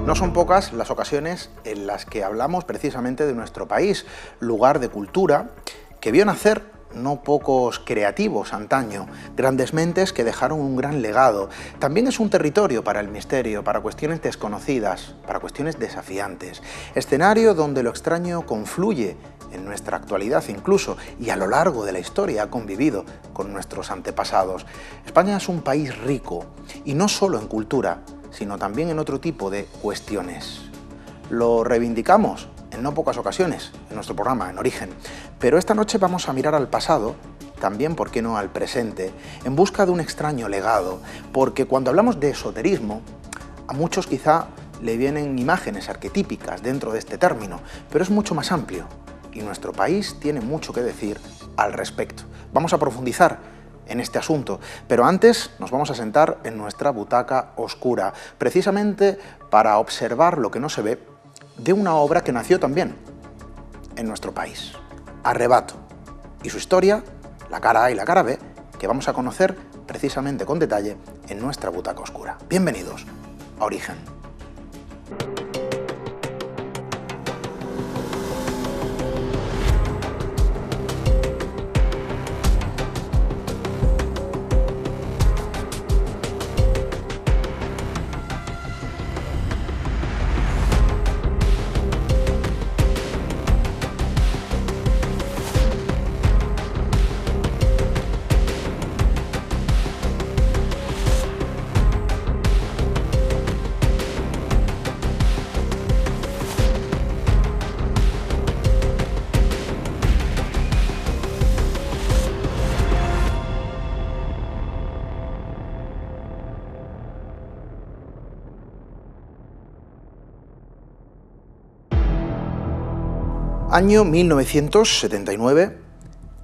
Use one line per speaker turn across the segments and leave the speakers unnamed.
No son pocas las ocasiones en las que hablamos precisamente de nuestro país, lugar de cultura que vio nacer no pocos creativos antaño, grandes mentes que dejaron un gran legado. También es un territorio para el misterio, para cuestiones desconocidas, para cuestiones desafiantes. Escenario donde lo extraño confluye en nuestra actualidad incluso, y a lo largo de la historia ha convivido con nuestros antepasados. España es un país rico, y no solo en cultura, sino también en otro tipo de cuestiones. Lo reivindicamos en no pocas ocasiones en nuestro programa, en Origen, pero esta noche vamos a mirar al pasado, también, ¿por qué no?, al presente, en busca de un extraño legado, porque cuando hablamos de esoterismo, a muchos quizá le vienen imágenes arquetípicas dentro de este término, pero es mucho más amplio, y nuestro país tiene mucho que decir al respecto. Vamos a profundizar en este asunto, pero antes nos vamos a sentar en nuestra butaca oscura, precisamente para observar lo que no se ve de una obra que nació también en nuestro país, Arrebato, y su historia, la cara A y la cara B, que vamos a conocer precisamente con detalle en nuestra butaca oscura. Bienvenidos a Origen. Año 1979,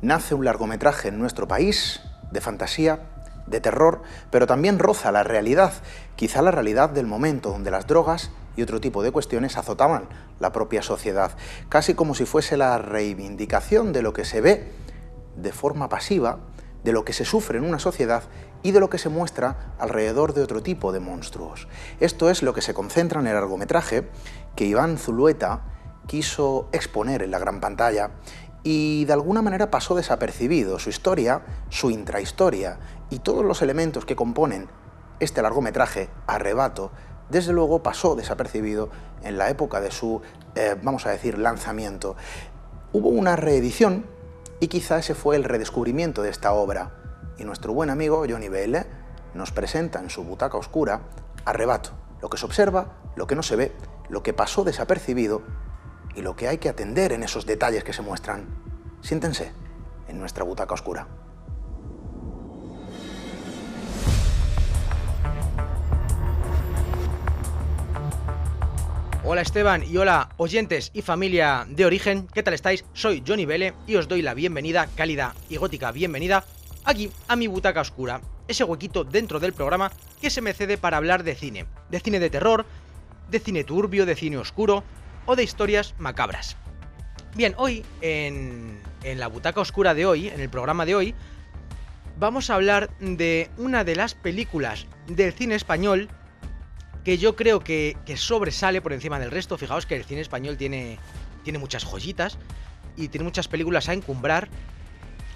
nace un largometraje en nuestro país de fantasía, de terror, pero también roza la realidad, quizá la realidad del momento donde las drogas y otro tipo de cuestiones azotaban la propia sociedad, casi como si fuese la reivindicación de lo que se ve de forma pasiva, de lo que se sufre en una sociedad y de lo que se muestra alrededor de otro tipo de monstruos. Esto es lo que se concentra en el largometraje que Iván Zulueta quiso exponer en la gran pantalla y de alguna manera pasó desapercibido. Su historia, su intrahistoria y todos los elementos que componen este largometraje, Arrebato, desde luego pasó desapercibido en la época de su, vamos a decir, lanzamiento. Hubo una reedición y quizá ese fue el redescubrimiento de esta obra. Y nuestro buen amigo Johnny Bell nos presenta en su butaca oscura Arrebato, lo que se observa, lo que no se ve, lo que pasó desapercibido y lo que hay que atender en esos detalles que se muestran. Siéntense en nuestra butaca oscura.
Hola Esteban y hola oyentes y familia de Origen, ¿qué tal estáis? Soy Johnny Bell y os doy la bienvenida, cálida y gótica bienvenida, aquí a mi butaca oscura, ese huequito dentro del programa que se me cede para hablar de cine de terror, de cine turbio, de cine oscuro o de historias macabras. Bien, hoy en la butaca oscura de hoy, en el programa de hoy, vamos a hablar de una de las películas del cine español que yo creo que sobresale por encima del resto. Fijaos que el cine español tiene muchas joyitas y tiene muchas películas a encumbrar.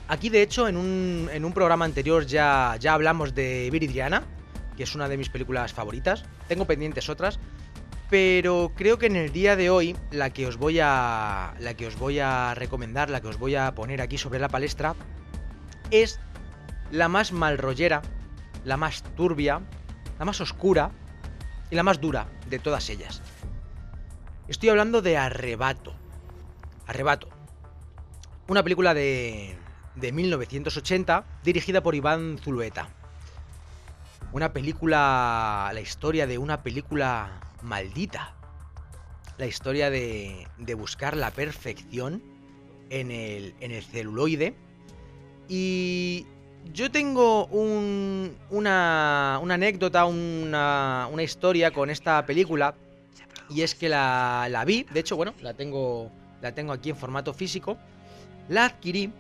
Aquí, de hecho, en un programa anterior ya hablamos de Viridiana, que es una de mis películas favoritas. Tengo pendientes otras, pero creo que en el día de hoy la que os voy a recomendar, la que os voy a poner aquí sobre la palestra, es la más malrollera, la más turbia, la más oscura y la más dura de todas ellas. Estoy hablando de Arrebato. Arrebato. Una película de 1980 dirigida por Iván Zulueta. Una película, la historia de una película maldita. La historia de buscar la perfección en el celuloide. Y yo tengo una anécdota, una historia con esta película. Y es que la vi, de hecho, bueno, la tengo aquí en formato físico. La adquirí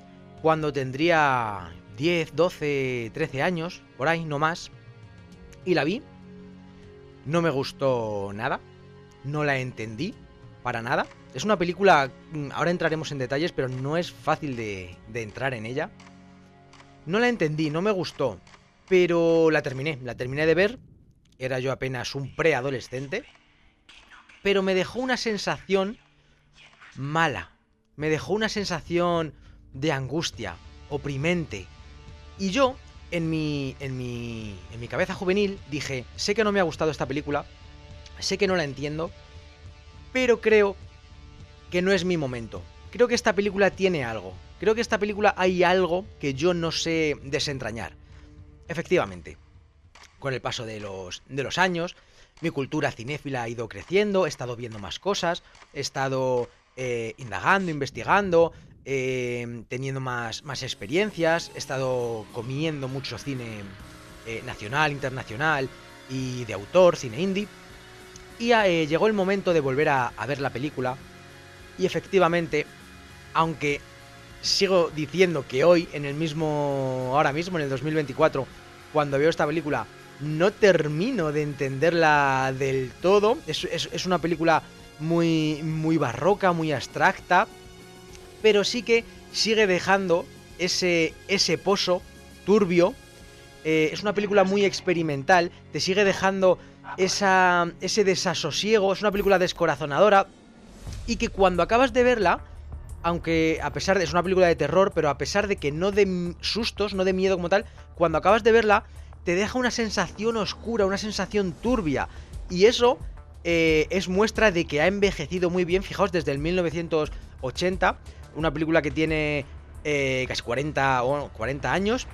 cuando tendría 10, 12, 13 años, por ahí, no más. Y la vi. No me gustó nada. no la entendí para nada. Es una película, ahora entraremos en detalles, pero no es fácil de entrar en ella. No la entendí, no me gustó, pero la terminé de ver. Era yo apenas un preadolescente, pero me dejó una sensación mala. Me dejó una sensación de angustia, oprimente. Y yo, en mi cabeza juvenil, dije, sé que no me ha gustado esta película, sé que no la entiendo, pero creo que no es mi momento. Creo que esta película tiene algo. Creo que esta película hay algo que yo no sé desentrañar. Efectivamente, con el paso de los años, mi cultura cinéfila ha ido creciendo, he estado viendo más cosas, he estado indagando, investigando, teniendo más experiencias, he estado comiendo mucho cine nacional, internacional y de autor, cine indie. Y llegó el momento de volver a ver la película. Y efectivamente, aunque sigo diciendo que hoy, ahora mismo, en el 2024, cuando veo esta película, no termino de entenderla del todo. Es una película muy barroca, muy abstracta, pero sí que sigue dejando ese pozo turbio. Es una película muy experimental, te sigue dejando ese desasosiego, es una película descorazonadora, y que cuando acabas de verla, aunque a pesar de... es una película de terror, pero a pesar de que no de sustos, no de miedo como tal, cuando acabas de verla, te deja una sensación oscura, una sensación turbia. Y eso es muestra de que ha envejecido muy bien. Fijaos, desde el 1980, una película que tiene casi 40 años,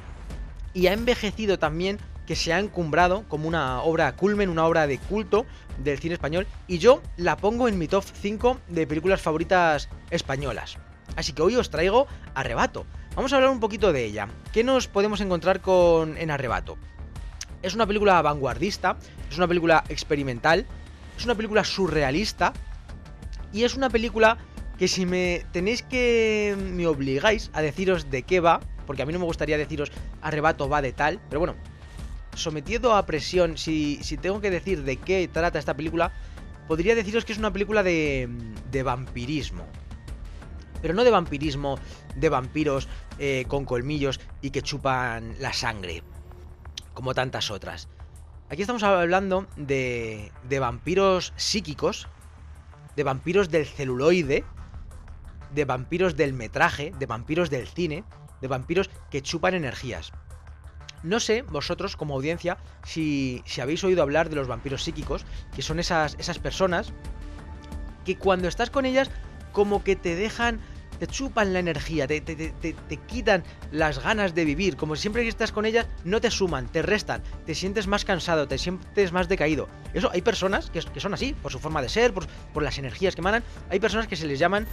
y ha envejecido también, que se ha encumbrado como una obra culmen, una obra de culto del cine español, y yo la pongo en mi top 5 de películas favoritas españolas. Así que hoy os traigo Arrebato. Vamos a hablar un poquito de ella. ¿Qué nos podemos encontrar en Arrebato? Es una película vanguardista, es una película experimental, es una película surrealista, y es una película que si me obligáis a deciros de qué va, porque a mí no me gustaría deciros Arrebato va de tal, pero bueno, sometido a presión, si tengo que decir de qué trata esta película, podría deciros que es una película de vampirismo. Pero no de vampirismo de vampiros con colmillos y que chupan la sangre, como tantas otras. Aquí estamos hablando de vampiros psíquicos, de vampiros del celuloide, de vampiros del metraje, de vampiros del cine, de vampiros que chupan energías. No sé, vosotros como audiencia, si habéis oído hablar de los vampiros psíquicos, que son esas personas que cuando estás con ellas como que te dejan, te chupan la energía, te quitan las ganas de vivir, como si siempre que estás con ellas no te suman, te restan, te sientes más cansado, te sientes más decaído. Eso, hay personas que son así, por su forma de ser, por las energías que emanan. Hay personas que se les llaman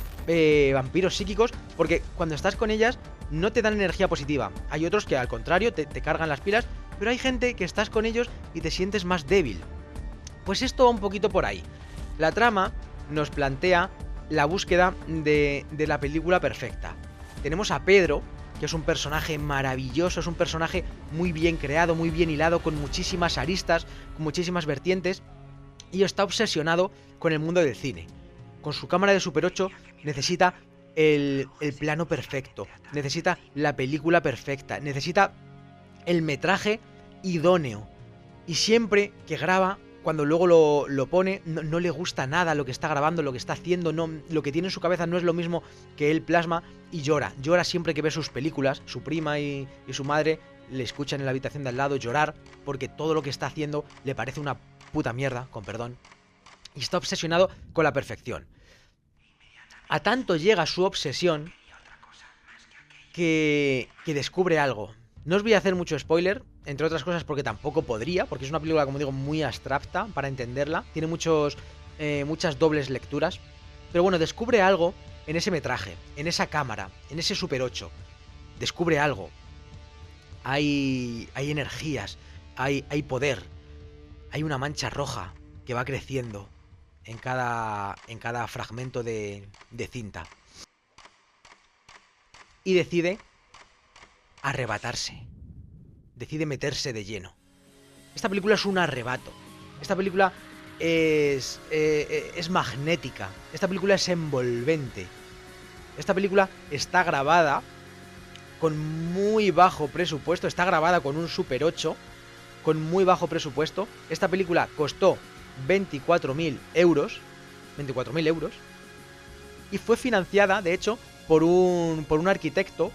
vampiros psíquicos porque cuando estás con ellas no te dan energía positiva. Hay otros que al contrario te cargan las pilas, pero hay gente que estás con ellos y te sientes más débil. Pues esto va un poquito por ahí. La trama nos plantea la búsqueda de la película perfecta. Tenemos a Pedro, que es un personaje maravilloso, es un personaje muy bien creado, muy bien hilado, con muchísimas aristas, con muchísimas vertientes, y está obsesionado con el mundo del cine. Con su cámara de Super 8 necesita el plano perfecto, necesita la película perfecta, necesita el metraje idóneo. Y siempre que graba, cuando luego lo pone, no le gusta nada lo que está grabando, lo que está haciendo, lo que tiene en su cabeza no es lo mismo que él plasma, y llora siempre que ve sus películas. Su prima y su madre le escuchan en la habitación de al lado llorar porque todo lo que está haciendo le parece una puta mierda, con perdón, y está obsesionado con la perfección. A tanto llega su obsesión que descubre algo. No os voy a hacer mucho spoiler, entre otras cosas porque tampoco podría, porque es una película, como digo, muy abstracta para entenderla. Tiene muchas dobles lecturas. Pero bueno, descubre algo en ese metraje, en esa cámara, en ese Super 8. Descubre algo. Hay energías, hay poder. Hay una mancha roja que va creciendo en cada fragmento de cinta. Y decide arrebatarse. Decide meterse de lleno. Esta película es un arrebato. Esta película es magnética. Esta película es envolvente. Esta película está grabada con muy bajo presupuesto. Está grabada con un Super 8, con muy bajo presupuesto. Esta película costó 24.000 euros. 24.000 euros. Y fue financiada, de hecho, por un arquitecto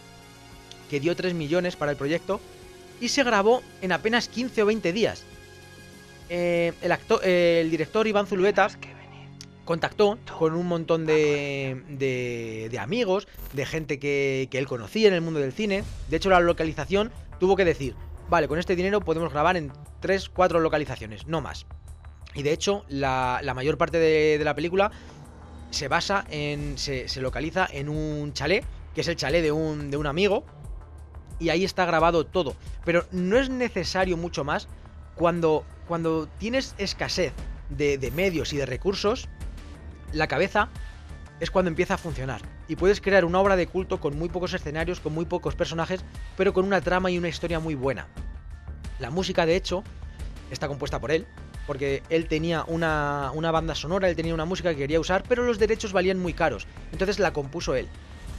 que dio 3 millones para el proyecto. Y se grabó en apenas 15 o 20 días. El director Iván Zulueta contactó con un montón de amigos, de gente que él conocía en el mundo del cine. De hecho, la localización tuvo que decir: vale, con este dinero podemos grabar en 3-4 localizaciones, no más. Y de hecho, la mayor parte de la película se localiza en un chalet, que es el chalet de un amigo. Y ahí está grabado todo. Pero no es necesario mucho más. Cuando tienes escasez de medios y de recursos, la cabeza es cuando empieza a funcionar. Y puedes crear una obra de culto con muy pocos escenarios, con muy pocos personajes, pero con una trama y una historia muy buena. La música, de hecho, está compuesta por él, porque él tenía una banda sonora, él tenía una música que quería usar, pero los derechos valían muy caros. Entonces la compuso él.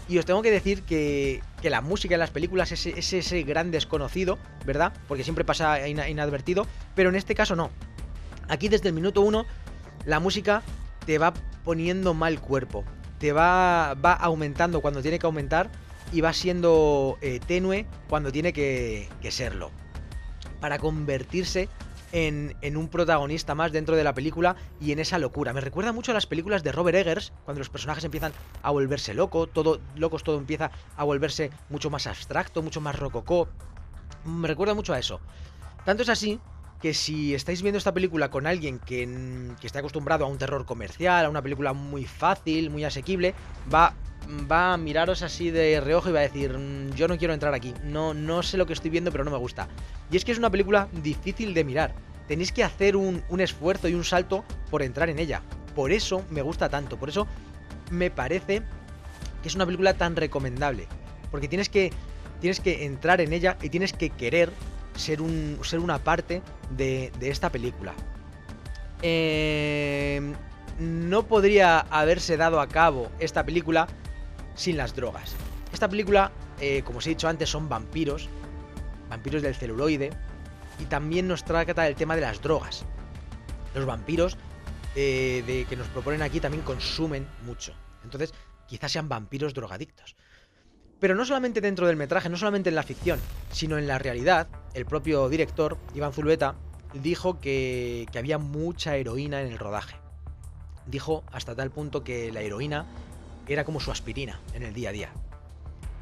Y os tengo que decir que la música en las películas es ese gran desconocido, ¿verdad? Porque siempre pasa inadvertido, pero en este caso no. Aquí desde el minuto 1 la música te va poniendo mal cuerpo, te va aumentando cuando tiene que aumentar y va siendo tenue cuando tiene que serlo, para convertirse en un protagonista más dentro de la película y en esa locura. Me recuerda mucho a las películas de Robert Eggers, cuando los personajes empiezan a volverse locos, todo empieza a volverse mucho más abstracto, mucho más rococó. Me recuerda mucho a eso. Tanto es así que si estáis viendo esta película con alguien que está acostumbrado a un terror comercial, a una película muy fácil, muy asequible, va a miraros así de reojo y va a decir: yo no quiero entrar aquí, no sé lo que estoy viendo, pero no me gusta. Y es que es una película difícil de mirar. Tenéis que hacer un esfuerzo y un salto por entrar en ella. Por eso me gusta tanto, por eso me parece que es una película tan recomendable. Porque tienes que entrar en ella y tienes que querer ser una parte de esta película. No podría haberse dado a cabo esta película sin las drogas. Esta película, como os he dicho antes, son vampiros del celuloide, y también nos trata del tema de las drogas. Los vampiros que nos proponen aquí también consumen mucho, entonces quizás sean vampiros drogadictos. Pero no solamente dentro del metraje, no solamente en la ficción, sino en la realidad. El propio director, Iván Zulueta, dijo que había mucha heroína en el rodaje. Dijo hasta tal punto que la heroína era como su aspirina en el día a día.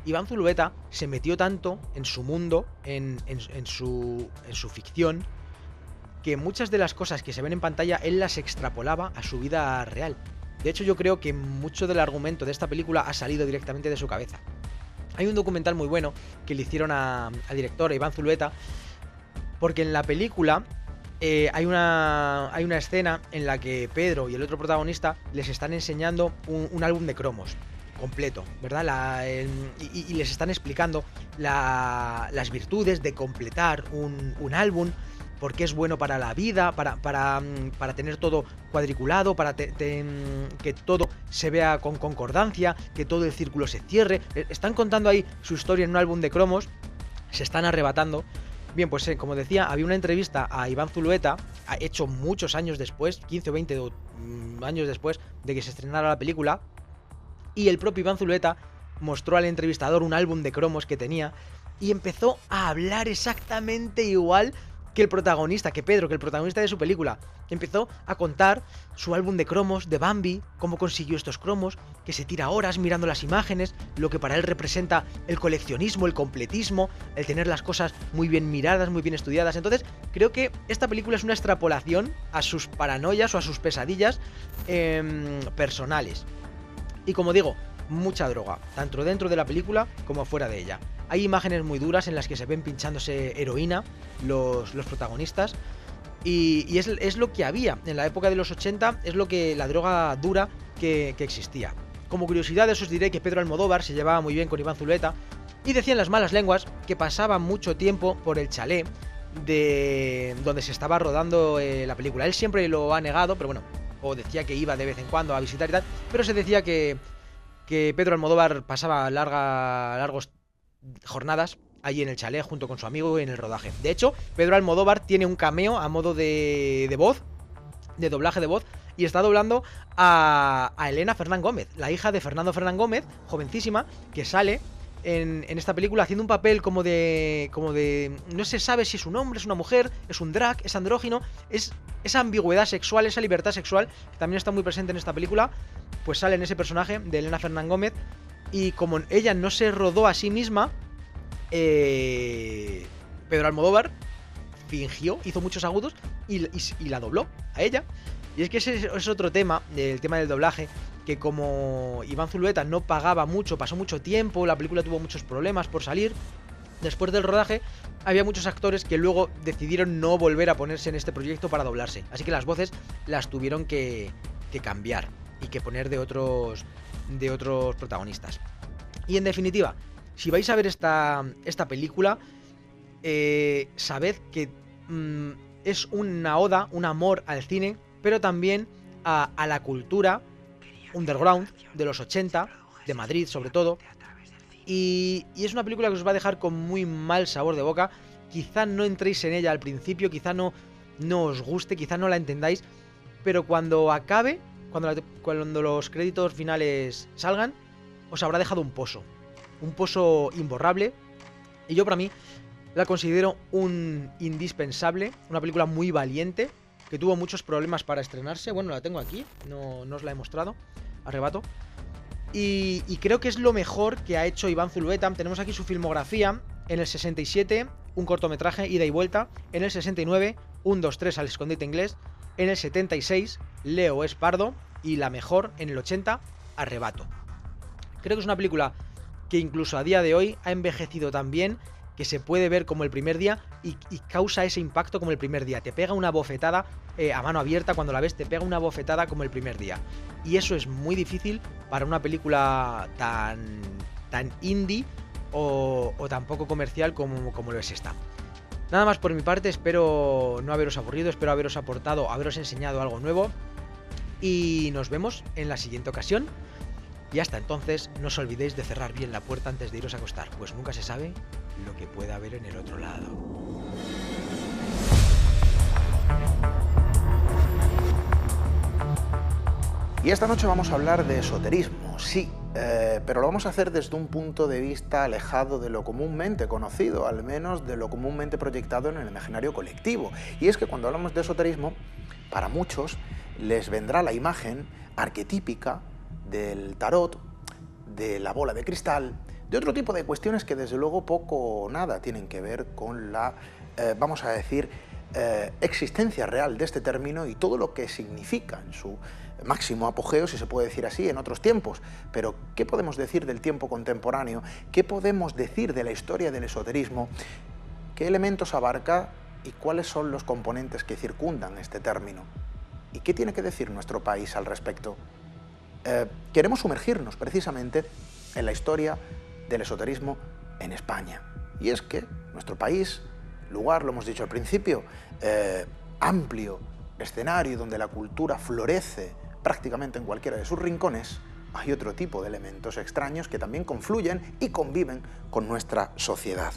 Iván Zulueta se metió tanto en su mundo, en su ficción, que muchas de las cosas que se ven en pantalla él las extrapolaba a su vida real. De hecho, yo creo que mucho del argumento de esta película ha salido directamente de su cabeza. Hay un documental muy bueno que le hicieron al director, a Iván Zulueta, porque en la película hay una escena en la que Pedro y el otro protagonista les están enseñando un álbum de cromos completo, ¿verdad? Y les están explicando las virtudes de completar un álbum, por qué es bueno para la vida, para tener todo cuadriculado, para que todo se vea con concordancia, que todo el círculo se cierre. Están contando ahí su historia en un álbum de cromos, se están arrebatando. Bien, pues como decía, había una entrevista a Iván Zulueta, hecho muchos años después, 15 o 20 años después de que se estrenara la película, y el propio Iván Zulueta mostró al entrevistador un álbum de cromos que tenía y empezó a hablar exactamente igual que el protagonista, que Pedro, que el protagonista de su película. Empezó a contar su álbum de cromos de Bambi, cómo consiguió estos cromos, que se tira horas mirando las imágenes, lo que para él representa el coleccionismo, el completismo, el tener las cosas muy bien miradas, muy bien estudiadas. Entonces, creo que esta película es una extrapolación a sus paranoias o a sus pesadillas personales. Y como digo, mucha droga, tanto dentro de la película como fuera de ella. Hay imágenes muy duras en las que se ven pinchándose heroína los protagonistas. Y es lo que había en la época de los 80, es la droga dura que existía. Como curiosidad, os diré que Pedro Almodóvar se llevaba muy bien con Iván Zulueta, y decían las malas lenguas que pasaba mucho tiempo por el chalet de donde se estaba rodando la película. Él siempre lo ha negado, pero bueno, o decía que iba de vez en cuando a visitar y tal, pero se decía que Pedro Almodóvar pasaba largos jornadas allí en el chalet junto con su amigo en el rodaje. De hecho, Pedro Almodóvar tiene un cameo a modo de voz, de doblaje de voz, y está doblando a Elena Fernán Gómez, la hija de Fernando Fernán Gómez, jovencísima, que sale en esta película haciendo un papel como de... no se sabe si es un hombre, es una mujer, es un drag, es andrógino, es esa ambigüedad sexual, esa libertad sexual, que también está muy presente en esta película, pues sale en ese personaje de Elena Fernán Gómez, y como ella no se rodó a sí misma, Pedro Almodóvar fingió, hizo muchos agudos y la dobló a ella. Y es que ese es otro tema, el tema del doblaje, que como Iván Zulueta no pagaba mucho, pasó mucho tiempo, la película tuvo muchos problemas por salir, después del rodaje había muchos actores que luego decidieron no volver a ponerse en este proyecto para doblarse. Así que las voces las tuvieron que cambiar y que poner de otros protagonistas. Y en definitiva, si vais a ver esta película, sabed que es una oda, un amor al cine, pero también a la cultura underground de los 80, de Madrid sobre todo. Y es una película que os va a dejar con muy mal sabor de boca. Quizá no entréis en ella al principio, quizá no os guste, quizá no la entendáis, pero cuando acabe, cuando los créditos finales salgan, os habrá dejado un pozo imborrable. Y yo, para mí, la considero un indispensable, una película muy valiente, que tuvo muchos problemas para estrenarse. Bueno, la tengo aquí, no os la he mostrado, Arrebato. Y creo que es lo mejor que ha hecho Iván Zulueta. Tenemos aquí su filmografía. En el 67, un cortometraje, Ida y Vuelta. En el 69, 1, 2, 3 al escondite inglés. En el 76, Leo es Pardo. Y la mejor, en el 80, Arrebato. Creo que es una película que incluso a día de hoy ha envejecido tan bien que se puede ver como el primer día y causa ese impacto como el primer día. Te pega una bofetada a mano abierta cuando la ves, te pega una bofetada como el primer día. Y eso es muy difícil para una película tan indie o tan poco comercial como lo es esta. Nada más por mi parte, espero no haberos aburrido, espero haberos aportado, haberos enseñado algo nuevo. Y nos vemos en la siguiente ocasión. Y hasta entonces, no os olvidéis de cerrar bien la puerta antes de iros a acostar, pues nunca se sabe lo que pueda haber en el otro lado.
Y esta noche vamos a hablar de esoterismo, sí, pero lo vamos a hacer desde un punto de vista alejado de lo comúnmente conocido, al menos de lo comúnmente proyectado en el imaginario colectivo. Y es que cuando hablamos de esoterismo, para muchos les vendrá la imagen arquetípica del tarot, de la bola de cristal, de otro tipo de cuestiones que desde luego poco o nada tienen que ver con la, vamos a decir, existencia real de este término y todo lo que significa en su máximo apogeo, si se puede decir así, en otros tiempos. Pero, ¿qué podemos decir del tiempo contemporáneo? ¿Qué podemos decir de la historia del esoterismo? ¿Qué elementos abarca y cuáles son los componentes que circundan este término? ¿Y qué tiene que decir nuestro país al respecto? Queremos sumergirnos precisamente en la historia del esoterismo en España. Y es que nuestro país, lugar, lo hemos dicho al principio, amplio escenario donde la cultura florece prácticamente en cualquiera de sus rincones, hay otro tipo de elementos extraños que también confluyen y conviven con nuestra sociedad.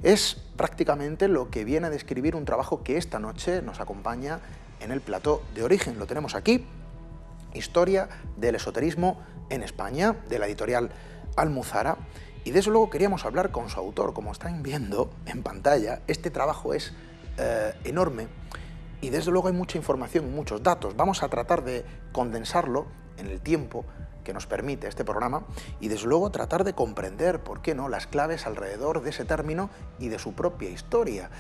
Es prácticamente lo que viene a describir un trabajo que esta noche nos acompaña en el plató de Origen. Lo tenemos aquí, Historia del esoterismo en España, de la editorial Almuzara, y desde luego queríamos hablar con su autor. Como están viendo en pantalla, este trabajo es enorme y desde luego hay mucha información, muchos datos. Vamos a tratar de condensarlo en el tiempo que nos permite este programa y desde luego tratar de comprender, ¿por qué no?, las claves alrededor de ese término y de su propia historia.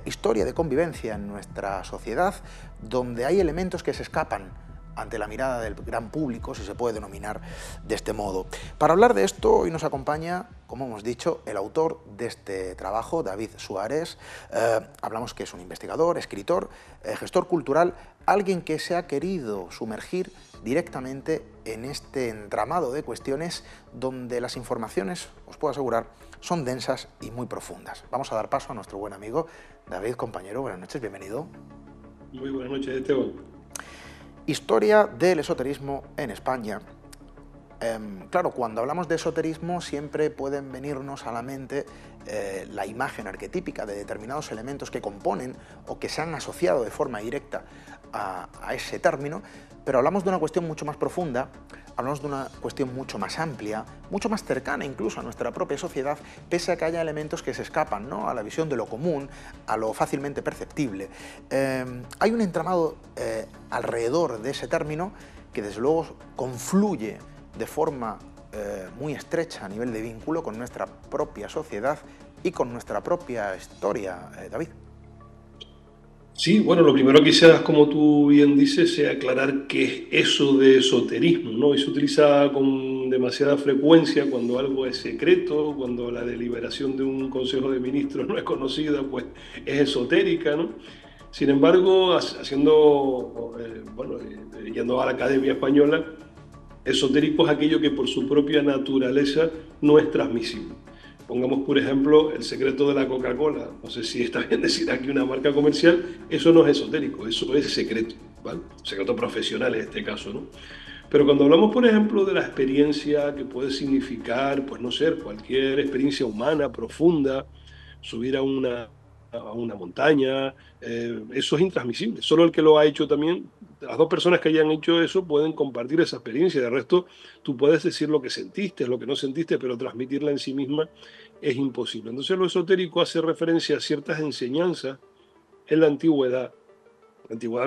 Historia de convivencia en nuestra sociedad, donde hay elementos que se escapan ante la mirada del gran público, si se puede denominar de este modo. Para hablar de esto, hoy nos acompaña, como hemos dicho, el autor de este trabajo, David Suárez. Hablamos que es un investigador, escritor, gestor cultural, alguien que se ha querido sumergir directamente en este entramado de cuestiones donde las informaciones, os puedo asegurar, son densas y muy profundas. Vamos a dar paso a nuestro buen amigo David, compañero. Buenas noches, bienvenido.
Muy buenas noches, Esteban.
Historia del esoterismo en España. Claro, cuando hablamos de esoterismo siempre pueden venirnos a la mente la imagen arquetípica de determinados elementos que componen o que se han asociado de forma directa a ese término, pero hablamos de una cuestión mucho más profunda, hablamos de una cuestión mucho más amplia, mucho más cercana incluso a nuestra propia sociedad, pese a que haya elementos que se escapan, ¿no?, a la visión de lo común, a lo fácilmente perceptible. Hay un entramado alrededor de ese término que desde luego confluye de forma muy estrecha a nivel de vínculo con nuestra propia sociedad y con nuestra propia historia, David.
Sí, bueno, lo primero quizás, como tú bien dices, es aclarar qué es eso de esoterismo, ¿no? Y se utiliza con demasiada frecuencia cuando algo es secreto, cuando la deliberación de un consejo de ministros no es conocida, pues es esotérica, ¿no? Sin embargo, yendo a la Academia Española, esotérico es aquello que por su propia naturaleza no es transmisible. Pongamos, por ejemplo, el secreto de la Coca-Cola. No sé si está bien decir aquí una marca comercial. Eso no es esotérico, eso es secreto, ¿vale? Secreto profesional en este caso, ¿no? Pero cuando hablamos, por ejemplo, de la experiencia que puede significar, pues no sé, cualquier experiencia humana profunda, subir a una montaña, eso es intransmisible. Solo el que lo ha hecho también, las dos personas que hayan hecho eso pueden compartir esa experiencia. De resto, tú puedes decir lo que sentiste, lo que no sentiste, pero transmitirla en sí misma es imposible. Entonces lo esotérico hace referencia a ciertas enseñanzas en la antigüedad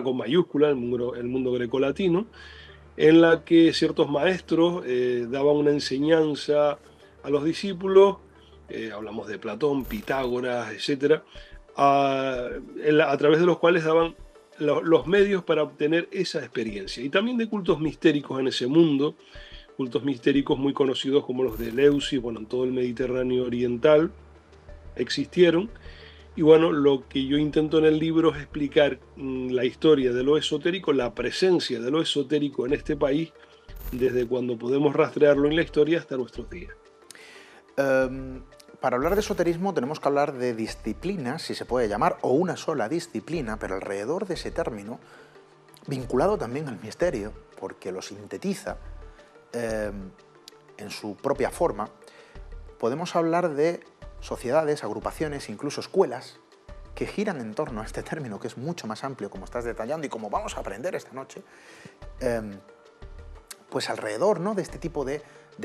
con mayúscula, el mundo grecolatino, en la que ciertos maestros daban una enseñanza a los discípulos, hablamos de Platón, Pitágoras, etcétera, a través de los cuales daban los medios para obtener esa experiencia. Y también de cultos mistéricos en ese mundo, cultos mistéricos muy conocidos como los de Eleusis, bueno, en todo el Mediterráneo oriental existieron. Y bueno, lo que yo intento en el libro es explicar la historia de lo esotérico, la presencia de lo esotérico en este país, desde cuando podemos rastrearlo en la historia hasta nuestros días.
Para hablar de esoterismo tenemos que hablar de disciplinas, si se puede llamar, o una sola disciplina, pero alrededor de ese término, vinculado también al misterio, porque lo sintetiza en su propia forma, podemos hablar de sociedades, agrupaciones, incluso escuelas, que giran en torno a este término, que es mucho más amplio, como estás detallando y como vamos a aprender esta noche, pues alrededor, ¿no?, de este tipo de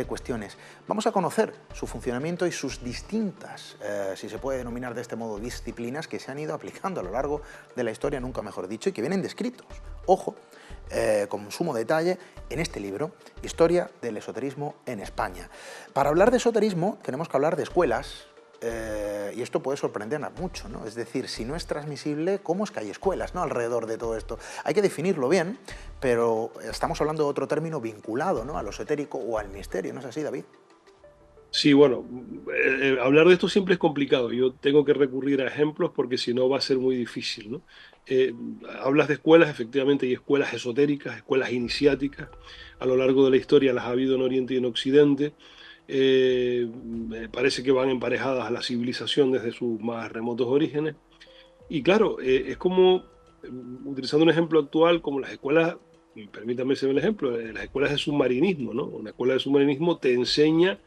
cuestiones. Vamos a conocer su funcionamiento y sus distintas, si se puede denominar de este modo, disciplinas que se han ido aplicando a lo largo de la historia, nunca mejor dicho, y que vienen descritos, ojo, con sumo detalle en este libro, Historia del esoterismo en España. Para hablar de esoterismo tenemos que hablar de escuelas, y esto puede sorprender a mucho, ¿no? Es decir, si no es transmisible, ¿cómo es que hay escuelas, ¿no?, alrededor de todo esto? Hay que definirlo bien, pero estamos hablando de otro término vinculado, ¿no?, a lo esotérico o al misterio, ¿no es así, David?
Sí, bueno, hablar de esto siempre es complicado. Yo tengo que recurrir a ejemplos porque si no va a ser muy difícil, ¿no? Hablas de escuelas, efectivamente hay escuelas esotéricas, escuelas iniciáticas. A lo largo de la historia las ha habido en Oriente y en Occidente. Parece que van emparejadas a la civilización desde sus más remotos orígenes. Y claro, es como, utilizando un ejemplo actual, como las escuelas, permítame ser el ejemplo, las escuelas de submarinismo, ¿no? Una escuela de submarinismo te enseña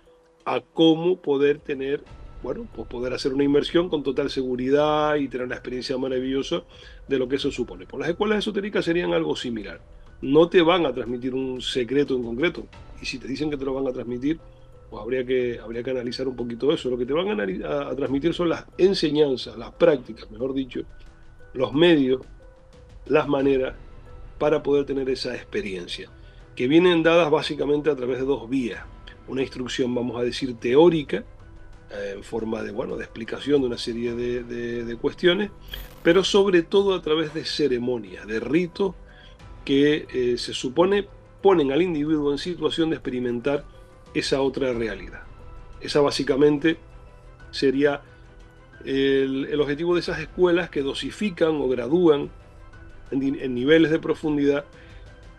a cómo poder tener, bueno, pues poder hacer una inmersión con total seguridad y tener una experiencia maravillosa de lo que eso supone. Pues las escuelas esotéricas serían algo similar. No te van a transmitir un secreto en concreto. Y si te dicen que te lo van a transmitir, pues habría que analizar un poquito eso. Lo que te van a transmitir son las enseñanzas, las prácticas, mejor dicho, los medios, las maneras para poder tener esa experiencia, que vienen dadas básicamente a través de dos vías. Una instrucción, vamos a decir, teórica, en forma de, bueno, de explicación de una serie de cuestiones, pero sobre todo a través de ceremonias, de ritos que se supone ponen al individuo en situación de experimentar esa otra realidad. Esa básicamente sería el objetivo de esas escuelas que dosifican o gradúan en niveles de profundidad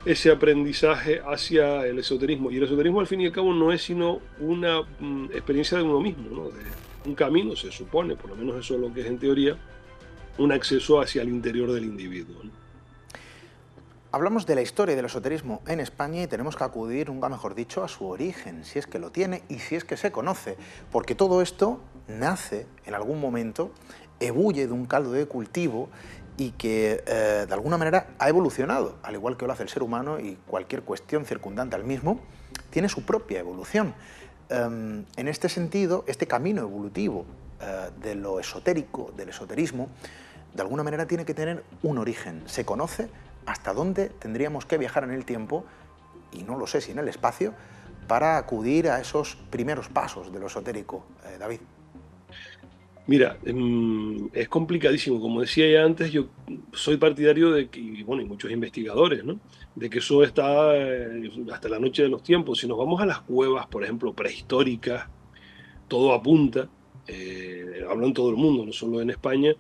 ese aprendizaje hacia el esoterismo. Y el esoterismo, al fin y al cabo, no es sino una experiencia de uno mismo, ¿no? De un camino, se supone, por lo menos eso es lo que es en teoría, un acceso hacia el interior del individuo, ¿no?
Hablamos de la historia del esoterismo en España y tenemos que acudir, nunca mejor dicho, a su origen, si es que lo tiene y si es que se conoce, porque todo esto nace en algún momento, ebulle de un caldo de cultivo y que de alguna manera ha evolucionado, al igual que lo hace el ser humano, y cualquier cuestión circundante al mismo tiene su propia evolución. En este sentido, este camino evolutivo de lo esotérico, del esoterismo, de alguna manera tiene que tener un origen. Se conoce hasta dónde tendríamos que viajar en el tiempo, y no lo sé si en el espacio, para acudir a esos primeros pasos de lo esotérico. David.
Mira, es complicadísimo. Como decía ya antes, yo soy partidario de que, y bueno, y muchos investigadores, ¿no? De que eso está hasta la noche de los tiempos. Si nos vamos a las cuevas, por ejemplo, prehistóricas, todo apunta, hablo en todo el mundo, no solo en España,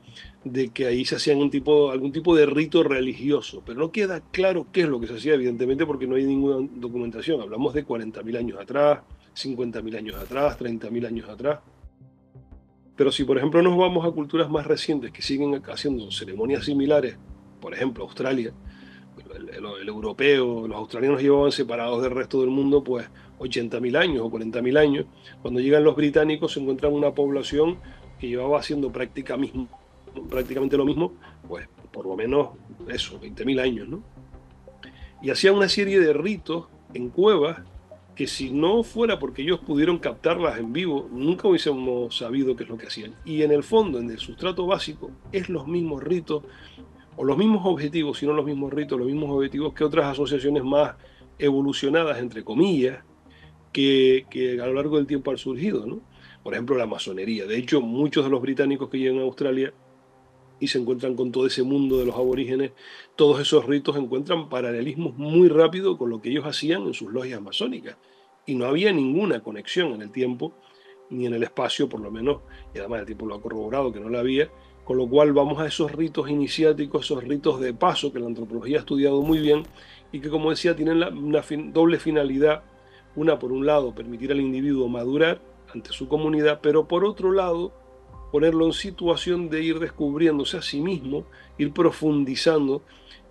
de que ahí se hacían algún tipo de rito religioso, pero no queda claro qué es lo que se hacía, evidentemente, porque no hay ninguna documentación. Hablamos de 40.000 años atrás, 50.000 años atrás, 30.000 años atrás. Pero si, por ejemplo, nos vamos a culturas más recientes que siguen haciendo ceremonias similares, por ejemplo, Australia, el europeo, los australianos llevaban separados del resto del mundo pues 80.000 años o 40.000 años. Cuando llegan los británicos se encuentran una población que llevaba haciendo prácticamente lo mismo, pues por lo menos eso, 20.000 años, ¿no? Y hacían una serie de ritos en cuevas que si no fuera porque ellos pudieron captarlas en vivo, nunca hubiésemos sabido qué es lo que hacían. Y en el fondo, en el sustrato básico, es los mismos ritos, o los mismos objetivos, si no los mismos ritos, los mismos objetivos que otras asociaciones más evolucionadas, entre comillas, que a lo largo del tiempo han surgido, ¿no? Por ejemplo, la masonería. De hecho, muchos de los británicos que llegan a Australia y se encuentran con todo ese mundo de los aborígenes, todos esos ritos encuentran paralelismos muy rápido con lo que ellos hacían en sus logias masónicas. Y no había ninguna conexión en el tiempo, ni en el espacio, por lo menos, y además el tiempo lo ha corroborado que no la había, con lo cual vamos a esos ritos iniciáticos, esos ritos de paso que la antropología ha estudiado muy bien y que, como decía, tienen una doble finalidad. Una, por un lado, permitir al individuo madurar ante su comunidad, pero por otro lado, ponerlo en situación de ir descubriéndose a sí mismo, ir profundizando.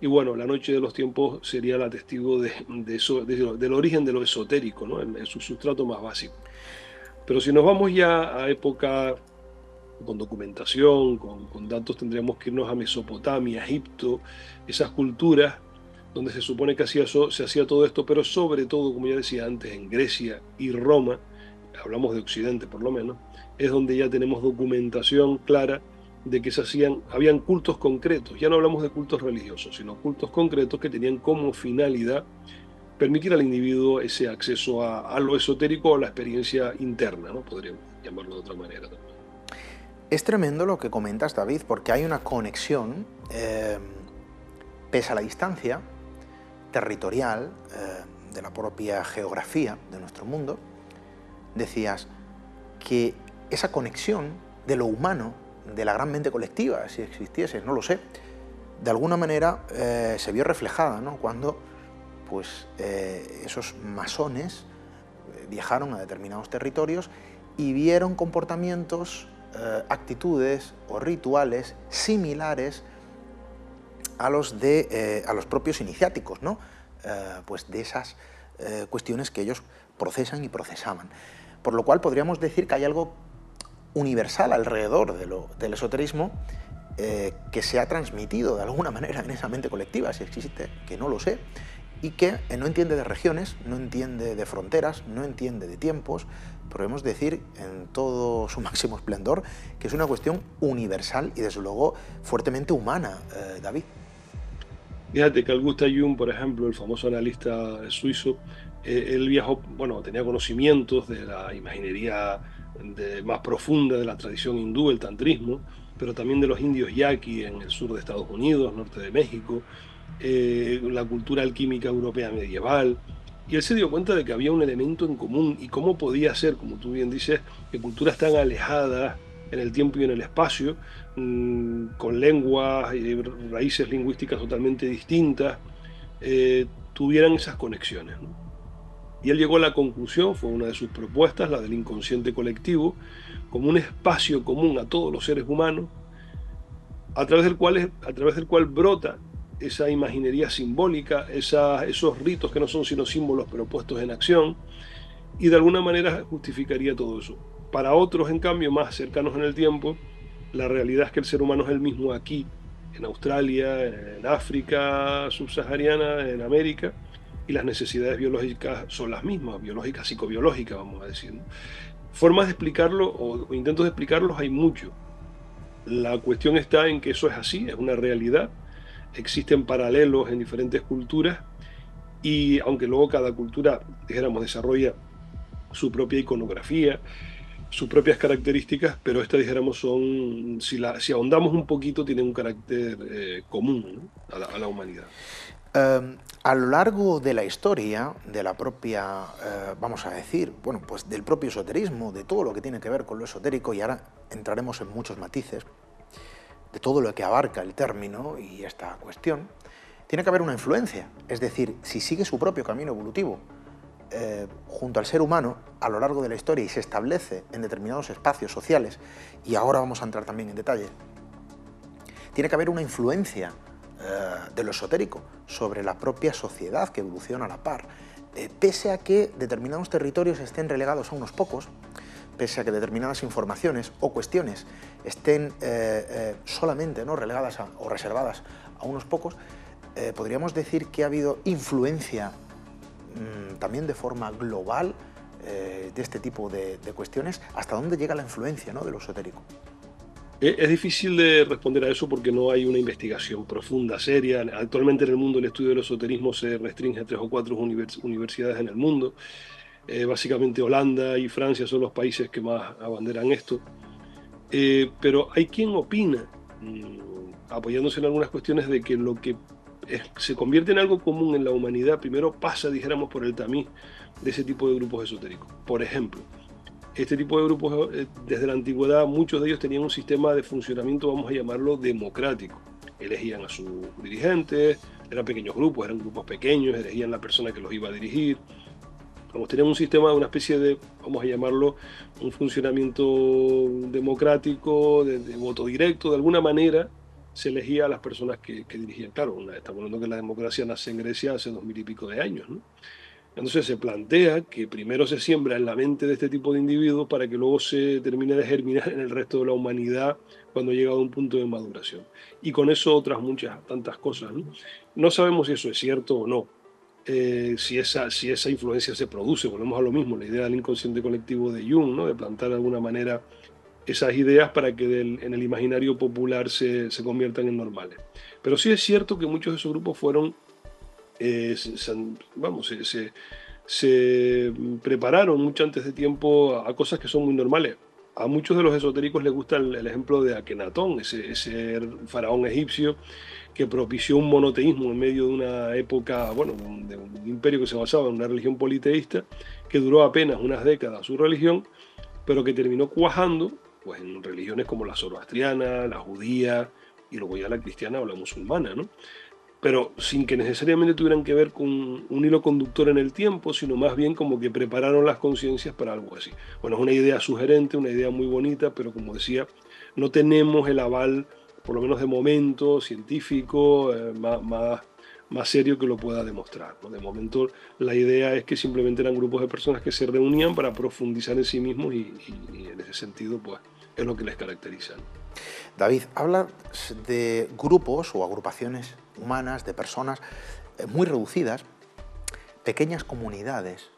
Y bueno, la noche de los tiempos sería la testigo del origen de lo esotérico, ¿no? En su sustrato más básico. Pero si nos vamos ya a época con documentación, con datos, tendríamos que irnos a Mesopotamia, Egipto, esas culturas donde se supone que se hacía todo esto, pero sobre todo, como ya decía antes, en Grecia y Roma, hablamos de Occidente por lo menos, es donde ya tenemos documentación clara de que habían cultos concretos. Ya no hablamos de cultos religiosos, sino cultos concretos que tenían como finalidad permitir al individuo ese acceso a lo esotérico o a la experiencia interna, ¿no? Podríamos llamarlo de otra manera también.
Es tremendo lo que comentas, David, porque hay una conexión, pese a la distancia territorial, de la propia geografía de nuestro mundo. Decías que esa conexión de lo humano, de la gran mente colectiva, si existiese, no lo sé, de alguna manera se vio reflejada, ¿no? Cuando pues, esos masones viajaron a determinados territorios y vieron comportamientos, actitudes o rituales similares a los propios iniciáticos, ¿no? Pues de esas cuestiones que ellos procesan y procesaban. Por lo cual podríamos decir que hay algo universal alrededor del esoterismo que se ha transmitido de alguna manera en esa mente colectiva, si existe, que no lo sé, y que no entiende de regiones, no entiende de fronteras, no entiende de tiempos. Podemos decir en todo su máximo esplendor que es una cuestión universal y desde luego fuertemente humana, David.
Fíjate, Carl Gustav Jung, por ejemplo, el famoso analista suizo, él viajó, bueno, tenía conocimientos de la imaginería más profunda de la tradición hindú, el tantrismo, pero también de los indios yaqui en el sur de Estados Unidos, norte de México, la cultura alquímica europea medieval, y él se dio cuenta de que había un elemento en común y cómo podía ser, como tú bien dices, que culturas tan alejadas en el tiempo y en el espacio, con lenguas y raíces lingüísticas totalmente distintas, tuvieran esas conexiones, ¿no? Y él llegó a la conclusión, fue una de sus propuestas, la del inconsciente colectivo, como un espacio común a todos los seres humanos, a través del cual brota esa imaginería simbólica, esos ritos que no son sino símbolos pero puestos en acción, y de alguna manera justificaría todo eso. Para otros, en cambio, más cercanos en el tiempo, la realidad es que el ser humano es el mismo aquí, en Australia, en África subsahariana, en América, y las necesidades biológicas son las mismas, biológicas, psicobiológicas, vamos a decir, ¿no? Formas de explicarlo o intentos de explicarlos hay mucho. La cuestión está en que eso es así, es una realidad, existen paralelos en diferentes culturas y aunque luego cada cultura, dijéramos, desarrolla su propia iconografía, sus propias características, pero estas, dijéramos, son, si ahondamos un poquito, tienen un carácter común, ¿no? a la humanidad.
A lo largo de la historia, de la propia, vamos a decir, bueno, pues del propio esoterismo, de todo lo que tiene que ver con lo esotérico, y ahora entraremos en muchos matices, de todo lo que abarca el término y esta cuestión, tiene que haber una influencia. Es decir, si sigue su propio camino evolutivo junto al ser humano a lo largo de la historia y se establece en determinados espacios sociales, y ahora vamos a entrar también en detalle, tiene que haber una influencia de lo esotérico sobre la propia sociedad que evoluciona a la par. Pese a que determinados territorios estén relegados a unos pocos, pese a que determinadas informaciones o cuestiones estén solamente, ¿no?, relegadas o reservadas a unos pocos, podríamos decir que ha habido influencia también de forma global de este tipo de cuestiones. ¿Hasta dónde llega la influencia, ¿no?, de lo esotérico?
Es difícil de responder a eso porque no hay una investigación profunda, seria. Actualmente en el mundo el estudio del esoterismo se restringe a 3 o 4 universidades en el mundo. Básicamente Holanda y Francia son los países que más abanderan esto. Pero hay quien opina, apoyándose en algunas cuestiones, de que lo que se convierte en algo común en la humanidad primero pasa, dijéramos, por el tamiz de ese tipo de grupos esotéricos. Por ejemplo, este tipo de grupos, desde la antigüedad, muchos de ellos tenían un sistema de funcionamiento, vamos a llamarlo, democrático. Elegían a sus dirigentes, eran pequeños grupos, eran grupos pequeños, elegían la persona que los iba a dirigir. Vamos, tenían un sistema, una especie de, vamos a llamarlo, un funcionamiento democrático, de voto directo. De alguna manera se elegía a las personas que dirigían. Claro, estamos hablando que la democracia nace en Grecia hace 2000 y pico de años, ¿no? Entonces se plantea que primero se siembra en la mente de este tipo de individuos para que luego se termine de germinar en el resto de la humanidad cuando llega a un punto de maduración. Y con eso otras muchas, tantas cosas, ¿no? No sabemos si eso es cierto o no. Si esa influencia se produce, volvemos a lo mismo, la idea del inconsciente colectivo de Jung, ¿no?, de plantar de alguna manera esas ideas para que en el imaginario popular se conviertan en normales. Pero sí es cierto que muchos de esos grupos fueron se prepararon mucho antes de tiempo a cosas que son muy normales. A muchos de los esotéricos les gusta el ejemplo de Akenatón, ese faraón egipcio que propició un monoteísmo en medio de una época, bueno, de un imperio que se basaba en una religión politeísta, que duró apenas unas décadas su religión, pero que terminó cuajando pues, en religiones como la zoroastriana, la judía y luego ya la cristiana o la musulmana, ¿no? Pero sin que necesariamente tuvieran que ver con un hilo conductor en el tiempo, sino más bien como que prepararon las conciencias para algo así. Bueno, es una idea sugerente, una idea muy bonita, pero como decía, no tenemos el aval, por lo menos de momento, científico, más serio que lo pueda demostrar, ¿no? De momento la idea es que simplemente eran grupos de personas que se reunían para profundizar en sí mismos y en ese sentido pues es lo que les caracteriza, ¿no?
David, habla de grupos o agrupaciones humanas, de personas muy reducidas, pequeñas comunidades.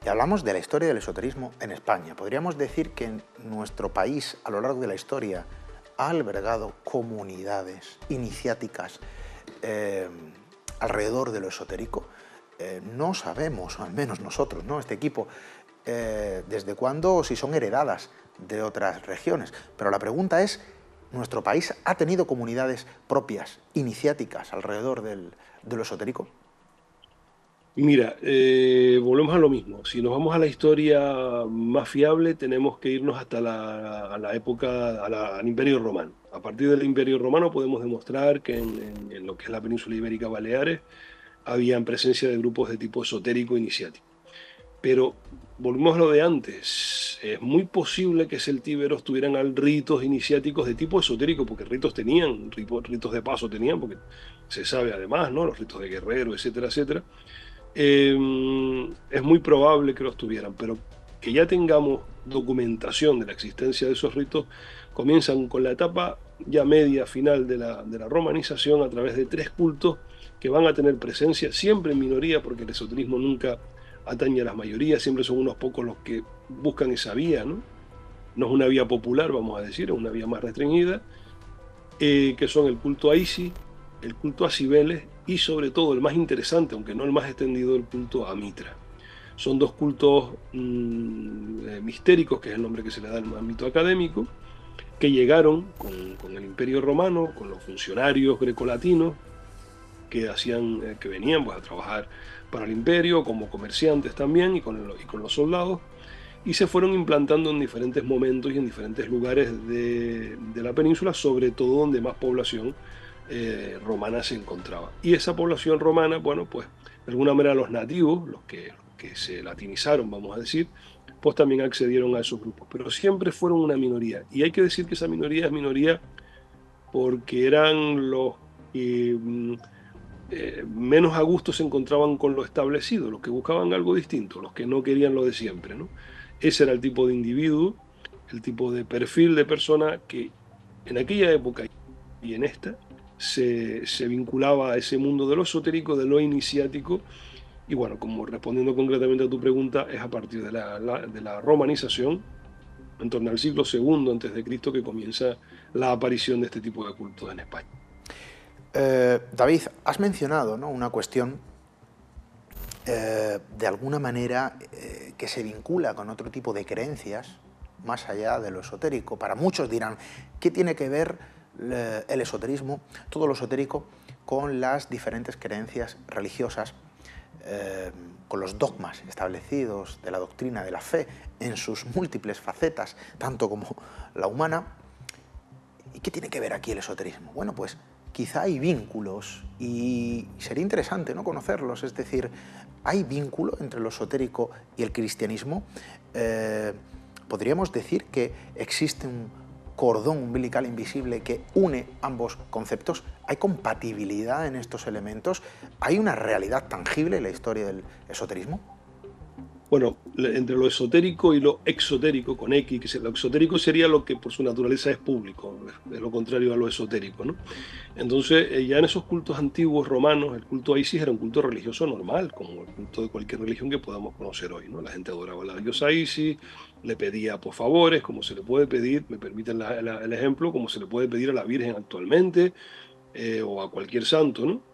Y hablamos de la historia del esoterismo en España. Podríamos decir que en nuestro país, a lo largo de la historia, ha albergado comunidades iniciáticas alrededor de lo esotérico. No sabemos, o al menos nosotros, ¿no?, este equipo, desde cuándo, si son heredadas de otras regiones. Pero la pregunta es, ¿nuestro país ha tenido comunidades propias, iniciáticas, alrededor de lo esotérico?
Mira, volvemos a lo mismo. Si nos vamos a la historia más fiable, tenemos que irnos hasta a la época, al Imperio Romano. A partir del Imperio Romano podemos demostrar que en lo que es la península ibérica Baleares había presencia de grupos de tipo esotérico iniciático. Pero volvemos a lo de antes. Es muy posible que celtíberos tuvieran ritos iniciáticos de tipo esotérico, porque ritos tenían, ritos de paso tenían, porque se sabe además, ¿no? Los ritos de guerrero, etcétera, etcétera. Es muy probable que los tuvieran, pero que ya tengamos documentación de la existencia de esos ritos, comienzan con la etapa ya media final de la romanización a través de 3 cultos que van a tener presencia siempre en minoría, porque el esoterismo nunca atañe a las mayorías, siempre son unos pocos los que buscan esa vía, ¿no? No es una vía popular, vamos a decir, es una vía más restringida, que son el culto a Isis, el culto a Cibeles y sobre todo el más interesante, aunque no el más extendido, el culto a Mitra. Son 2 cultos mistéricos, que es el nombre que se le da al ámbito académico, que llegaron con el Imperio Romano, con los funcionarios grecolatinos que venían pues, a trabajar para el imperio, como comerciantes también, y con los soldados, y se fueron implantando en diferentes momentos y en diferentes lugares de la península, sobre todo donde más población romana se encontraba. Y esa población romana, bueno, pues de alguna manera los nativos, los que se latinizaron, vamos a decir, pues también accedieron a esos grupos, pero siempre fueron una minoría. Y hay que decir que esa minoría es minoría porque eran los que menos a gusto se encontraban con lo establecido, los que buscaban algo distinto, los que no querían lo de siempre, ¿no? Ese era el tipo de individuo, el tipo de perfil de persona que en aquella época y en esta se vinculaba a ese mundo de lo esotérico, de lo iniciático, y bueno, como respondiendo concretamente a tu pregunta, es a partir de la romanización, en torno al siglo II antes de Cristo, que comienza la aparición de este tipo de cultos en España.
David, has mencionado, ¿no?, una cuestión de alguna manera que se vincula con otro tipo de creencias más allá de lo esotérico. Para muchos dirán, ¿qué tiene que ver el esoterismo, todo lo esotérico, con las diferentes creencias religiosas, con los dogmas establecidos de la doctrina de la fe en sus múltiples facetas, tanto como la humana? ¿Y qué tiene que ver aquí el esoterismo? Bueno, pues quizá hay vínculos y sería interesante, ¿no?, conocerlos. Es decir, ¿hay vínculo entre lo esotérico y el cristianismo? ¿Podríamos decir que existe un cordón umbilical invisible que une ambos conceptos? ¿Hay compatibilidad en estos elementos? ¿Hay una realidad tangible en la historia del esoterismo?
Bueno, entre lo esotérico y lo exotérico, con X, que lo exotérico sería lo que por su naturaleza es público, es lo contrario a lo esotérico, ¿no? Entonces, ya en esos cultos antiguos romanos, el culto a Isis era un culto religioso normal, como el culto de cualquier religión que podamos conocer hoy, ¿no? La gente adoraba a la diosa Isis, le pedía por favores, como se le puede pedir, me permiten el ejemplo, como se le puede pedir a la Virgen actualmente, o a cualquier santo, ¿no?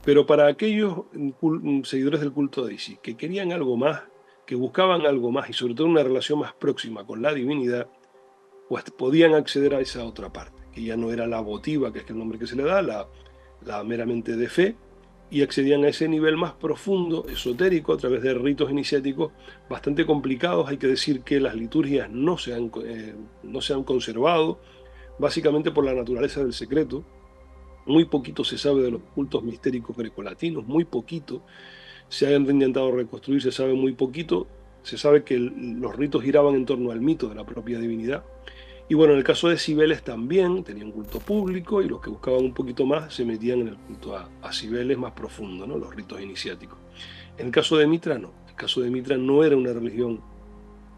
Pero para aquellos seguidores del culto de Isis que querían algo más, que buscaban algo más y sobre todo una relación más próxima con la divinidad, pues podían acceder a esa otra parte, que ya no era la votiva, que es el nombre que se le da, la meramente de fe, y accedían a ese nivel más profundo, esotérico, a través de ritos iniciáticos bastante complicados. Hay que decir que las liturgias no se han conservado, básicamente por la naturaleza del secreto. Muy poquito se sabe de los cultos mistéricos grecolatinos, muy poquito. Se han intentado reconstruir, se sabe muy poquito. Se sabe que los ritos giraban en torno al mito de la propia divinidad. Y bueno, en el caso de Cibeles también tenían culto público, y los que buscaban un poquito más se metían en el culto a Cibeles más profundo, ¿no?, los ritos iniciáticos. En el caso de Mitra, no. El caso de Mitra no era una religión,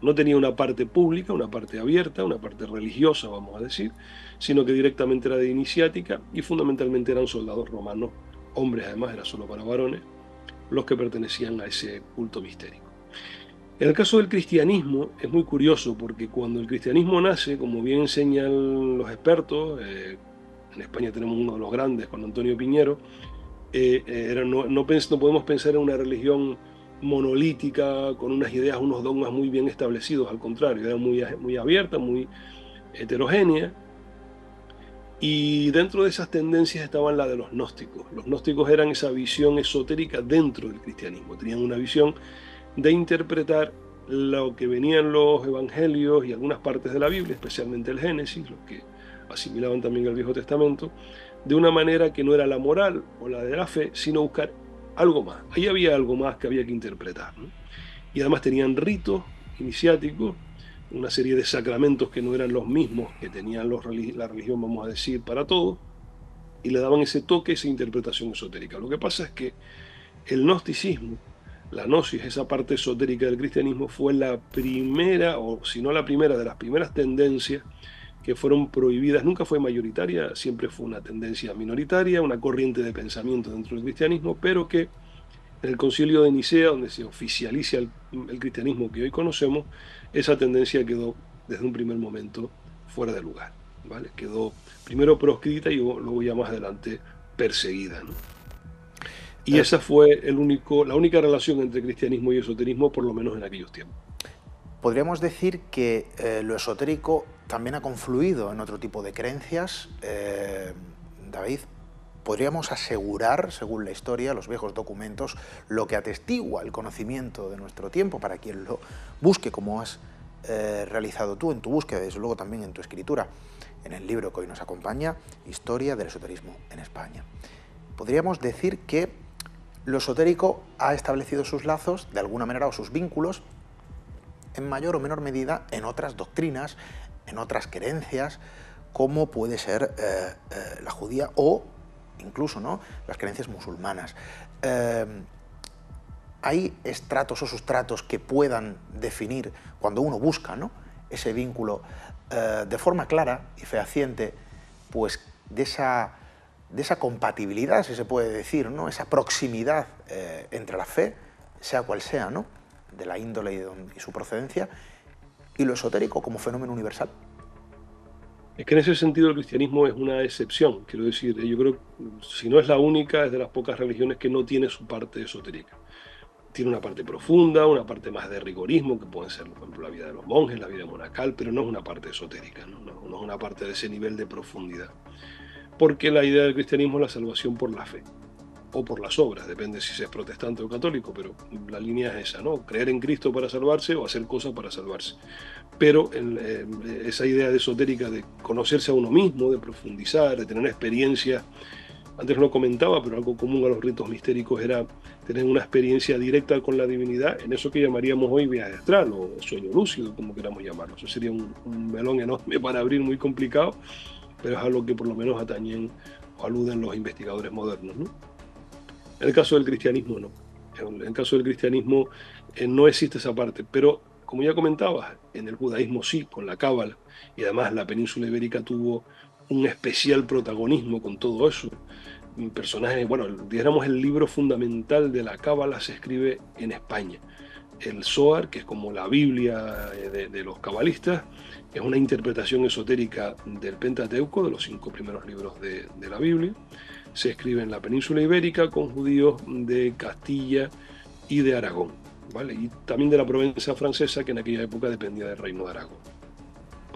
no tenía una parte pública, una parte abierta, una parte religiosa, vamos a decir, sino que directamente era de iniciática, y fundamentalmente eran soldados romanos, hombres además, era solo para varones, los que pertenecían a ese culto mistérico. En el caso del cristianismo es muy curioso, porque cuando el cristianismo nace, como bien enseñan los expertos, en España tenemos uno de los grandes, con Antonio Piñero, no podemos pensar en una religión monolítica, con unas ideas, unos dogmas muy bien establecidos, al contrario, era muy abierta, muy heterogénea. Y dentro de esas tendencias estaban la de los gnósticos. Los gnósticos eran esa visión esotérica dentro del cristianismo. Tenían una visión de interpretar lo que venían los evangelios y algunas partes de la Biblia, especialmente el Génesis, los que asimilaban también el Viejo Testamento, de una manera que no era la moral o la de la fe, sino buscar algo más. Ahí había algo más que había que interpretar, ¿no? Y además tenían ritos iniciáticos, una serie de sacramentos que no eran los mismos que tenían la religión, vamos a decir, para todos, y le daban ese toque, esa interpretación esotérica. Lo que pasa es que el gnosticismo, la gnosis, esa parte esotérica del cristianismo, fue la primera, o si no la primera, de las primeras tendencias que fueron prohibidas. Nunca fue mayoritaria, siempre fue una tendencia minoritaria, una corriente de pensamiento dentro del cristianismo, pero que en el Concilio de Nicea, donde se oficializa el cristianismo que hoy conocemos, esa tendencia quedó desde un primer momento fuera de lugar, ¿vale? Quedó primero proscrita y luego ya más adelante perseguida, ¿no? Y esa fue la única relación entre cristianismo y esoterismo, por lo menos en aquellos tiempos.
Podríamos decir que lo esotérico también ha confluido en otro tipo de creencias. David, podríamos asegurar, según la historia, los viejos documentos, lo que atestigua el conocimiento de nuestro tiempo, para quien lo busque, como has realizado tú en tu búsqueda, desde luego también en tu escritura, en el libro que hoy nos acompaña, Historia del esoterismo en España. Podríamos decir que lo esotérico ha establecido sus lazos, de alguna manera, o sus vínculos, en mayor o menor medida, en otras doctrinas, en otras creencias, como puede ser la judía o incluso, ¿no?, las creencias musulmanas. ¿Hay estratos o sustratos que puedan definir, cuando uno busca, ¿no?, ese vínculo de forma clara y fehaciente, pues de esa compatibilidad, si se puede decir, ¿no?, esa proximidad entre la fe, sea cual sea, ¿no?, de la índole y su procedencia, y lo esotérico como fenómeno universal?
Es que en ese sentido el cristianismo es una excepción, quiero decir, yo creo que si no es la única, es de las pocas religiones que no tiene su parte esotérica. Tiene una parte profunda, una parte más de rigorismo, que puede ser, por ejemplo, la vida de los monjes, la vida monacal, pero no es una parte esotérica, no es una parte de ese nivel de profundidad. Porque la idea del cristianismo es la salvación por la fe, o por las obras, depende si se es protestante o católico, pero la línea es esa, ¿no? Creer en Cristo para salvarse o hacer cosas para salvarse. Pero esa idea de esotérica de conocerse a uno mismo, de profundizar, de tener experiencias, antes no lo comentaba, pero algo común a los ritos mistéricos era tener una experiencia directa con la divinidad, en eso que llamaríamos hoy viaje astral o sueño lúcido, como queramos llamarlo. Eso sería un melón enorme para abrir, muy complicado, pero es algo que por lo menos atañen o aluden los investigadores modernos, ¿no? En el caso del cristianismo, no. En el caso del cristianismo no existe esa parte, pero como ya comentabas, en el judaísmo sí, con la cábala, y además la península ibérica tuvo un especial protagonismo con todo eso. Personajes, bueno, dijéramos el libro fundamental de la cábala se escribe en España. El Zohar, que es como la Biblia de los cabalistas, es una interpretación esotérica del Pentateuco, de los 5 primeros libros de la Biblia. Se escribe en la península ibérica con judíos de Castilla y de Aragón, ¿vale? Y también de la Provenza francesa, que en aquella época dependía del reino de Aragón.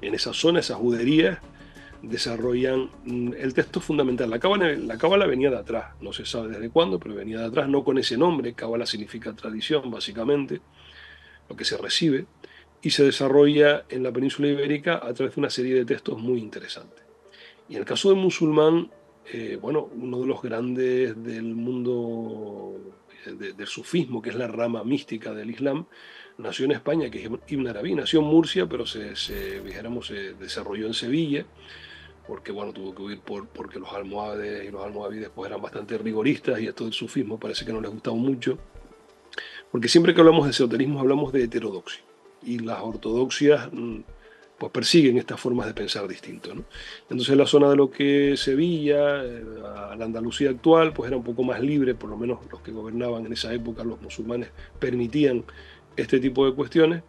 En esa zona, esas juderías desarrollan el texto fundamental. La cábala venía de atrás, no se sabe desde cuándo, pero venía de atrás, no con ese nombre. Cábala significa tradición, básicamente, lo que se recibe, y se desarrolla en la península ibérica a través de una serie de textos muy interesantes. Y en el caso del musulmán, bueno, uno de los grandes del mundo del sufismo, que es la rama mística del Islam, nació en España, que es Ibn Arabi. Nació en Murcia, pero se desarrolló en Sevilla, porque bueno, tuvo que huir porque los almohades y los almohavides pues eran bastante rigoristas, y esto del sufismo parece que no les gustaba mucho, porque siempre que hablamos de esoterismo hablamos de heterodoxia, y las ortodoxias pues persiguen estas formas de pensar distinto, ¿no? Entonces la zona de lo que es Sevilla, a la Andalucía actual, pues era un poco más libre, por lo menos los que gobernaban en esa época, los musulmanes, permitían este tipo de cuestiones.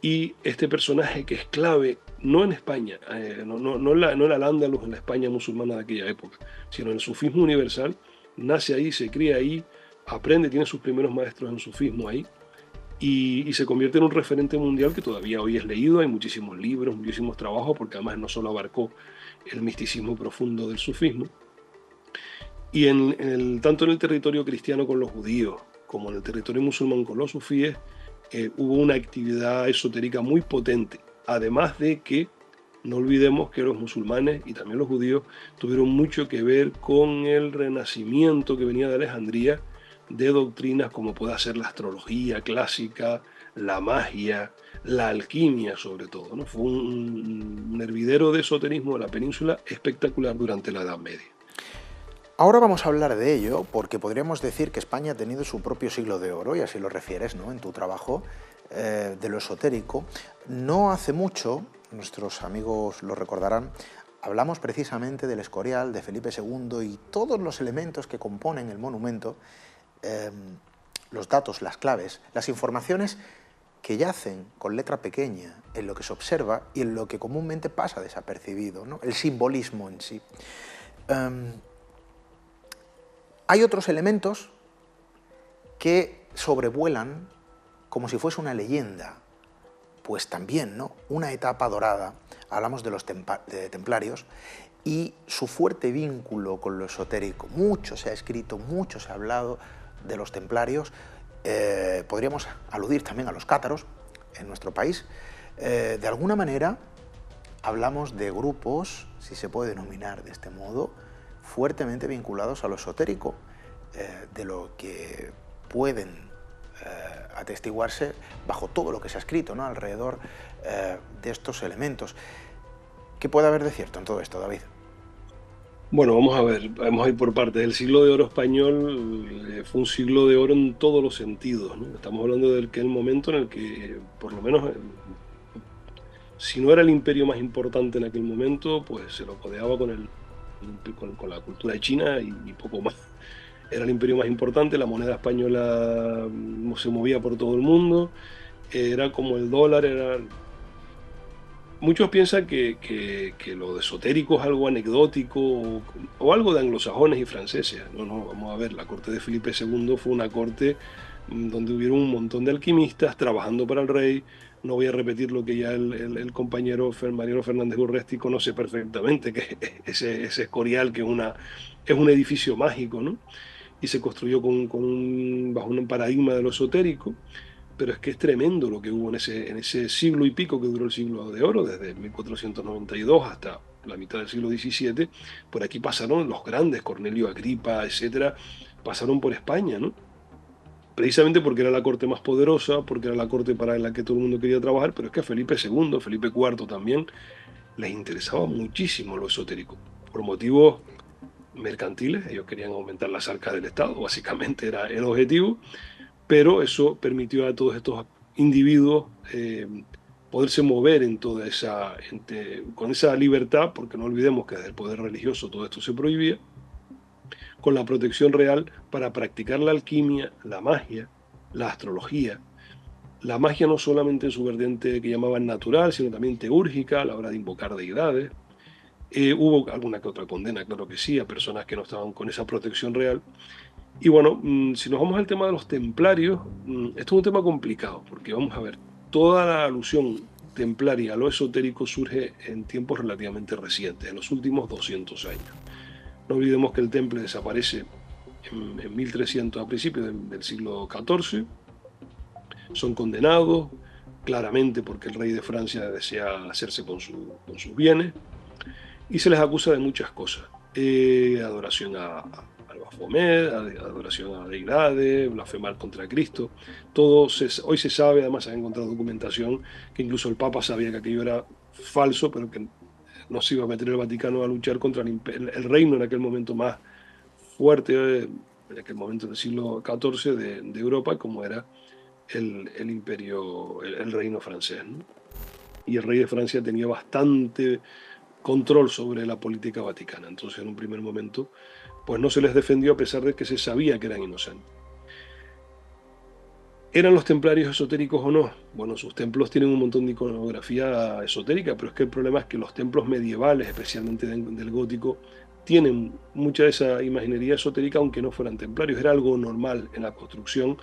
Y este personaje que es clave, no en España, no en Al-Ándalus, en la España musulmana de aquella época, sino en el sufismo universal, nace ahí, se cría ahí, aprende, tiene sus primeros maestros en sufismo ahí, y se convierte en un referente mundial que todavía hoy es leído. Hay muchísimos libros, muchísimos trabajos, porque además no solo abarcó el misticismo profundo del sufismo, y tanto en el territorio cristiano con los judíos como en el territorio musulmán con los sufíes, hubo una actividad esotérica muy potente, además de que no olvidemos que los musulmanes y también los judíos tuvieron mucho que ver con el renacimiento que venía de Alejandría de doctrinas como puede ser la astrología clásica, la magia, la alquimia sobre todo, ¿no? Fue un hervidero de esoterismo de la península espectacular durante la Edad Media.
Ahora vamos a hablar de ello porque podríamos decir que España ha tenido su propio siglo de oro, y así lo refieres, ¿no?, en tu trabajo, de lo esotérico. No hace mucho, nuestros amigos lo recordarán, hablamos precisamente del Escorial, de Felipe II y todos los elementos que componen el monumento, los datos, las claves, las informaciones que yacen con letra pequeña en lo que se observa y en lo que comúnmente pasa desapercibido, ¿no?, el simbolismo en sí. Hay otros elementos que sobrevuelan como si fuese una leyenda, pues también, ¿no?, una etapa dorada. Hablamos de los templarios y su fuerte vínculo con lo esotérico. Mucho se ha escrito, mucho se ha hablado de los templarios. Podríamos aludir también a los cátaros en nuestro país. De alguna manera hablamos de grupos, si se puede denominar de este modo, fuertemente vinculados a lo esotérico, de lo que pueden atestiguarse bajo todo lo que se ha escrito, ¿no?, alrededor de estos elementos. ¿Qué puede haber de cierto en todo esto, David?
Bueno, vamos a ver, vamos a ir por partes. El siglo de oro español fue un siglo de oro en todos los sentidos, ¿no? Estamos hablando de aquel momento en el que, por lo menos, si no era el imperio más importante en aquel momento, pues se lo codeaba con la cultura de China y poco más. Era el imperio más importante, la moneda española se movía por todo el mundo, era como el dólar. Muchos piensan que lo de esotérico es algo anecdótico o algo de anglosajones y franceses. No, vamos a ver, la corte de Felipe II fue una corte donde hubieron un montón de alquimistas trabajando para el rey. No voy a repetir lo que ya el compañero Mariano Fernández Urresti conoce perfectamente, que ese Escorial, que es un edificio mágico, ¿no?, y se construyó bajo un paradigma de lo esotérico. Pero es que es tremendo lo que hubo en ese siglo y pico que duró el siglo de oro, desde 1492 hasta la mitad del siglo XVII. Por aquí pasaron los grandes, Cornelio Agripa, etcétera, pasaron por España, ¿no?, precisamente porque era la corte más poderosa, porque era la corte para la que todo el mundo quería trabajar. Pero es que a Felipe II, Felipe IV también, les interesaba muchísimo lo esotérico, por motivos mercantiles. Ellos querían aumentar las arcas del Estado, básicamente era el objetivo, pero eso permitió a todos estos individuos poderse mover en toda con esa libertad, porque no olvidemos que desde el poder religioso todo esto se prohibía, con la protección real para practicar la alquimia, la magia, la astrología. La magia no solamente en su vertiente que llamaban natural, sino también teúrgica, a la hora de invocar deidades. Hubo alguna que otra condena, claro que sí, a personas que no estaban con esa protección real. Y bueno, si nos vamos al tema de los templarios, esto es un tema complicado, porque vamos a ver, toda la alusión templaria a lo esotérico surge en tiempos relativamente recientes, en los últimos 200 años. No olvidemos que el temple desaparece en 1300, a principios del siglo XIV. Son condenados, claramente porque el rey de Francia desea hacerse con sus bienes, y se les acusa de muchas cosas. Adoración al Baphomet, adoración a deidades, blasfemar contra Cristo. Hoy se sabe, además se ha encontrado documentación, que incluso el Papa sabía que aquello era falso, pero que no se iba a meter el Vaticano a luchar contra el reino en aquel momento más fuerte, en aquel momento del siglo XIV de Europa, como era el imperio, el reino francés, ¿no? Y el rey de Francia tenía bastante control sobre la política vaticana. Entonces, en un primer momento, pues no se les defendió, a pesar de que se sabía que eran inocentes. ¿Eran los templarios esotéricos o no? Bueno, sus templos tienen un montón de iconografía esotérica, pero es que el problema es que los templos medievales, especialmente del gótico, tienen mucha de esa imaginería esotérica, aunque no fueran templarios. Era algo normal en la construcción,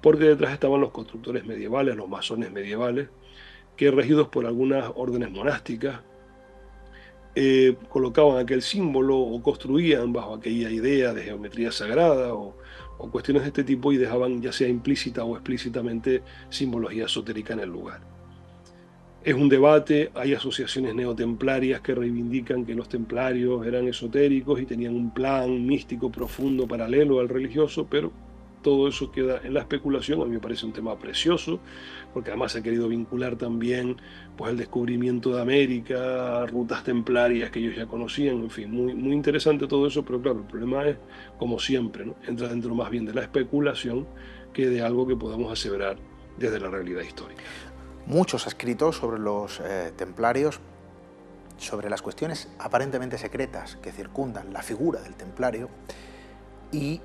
porque detrás estaban los constructores medievales, los masones medievales, que regidos por algunas órdenes monásticas, colocaban aquel símbolo o construían bajo aquella idea de geometría sagrada o cuestiones de este tipo y dejaban ya sea implícita o explícitamente simbología esotérica en el lugar. Es un debate, hay asociaciones neotemplarias que reivindican que los templarios eran esotéricos y tenían un plan místico profundo paralelo al religioso, pero todo eso queda en la especulación. A mí me parece un tema precioso, porque además se ha querido vincular también pues, el descubrimiento de América, rutas templarias que ellos ya conocían, en fin, muy interesante todo eso, pero claro, el problema es, como siempre, ¿no? Entra dentro más bien de la especulación que de algo que podamos aseverar desde la realidad histórica.
Muchos escritos sobre los templarios, sobre las cuestiones aparentemente secretas que circundan la figura del templario, y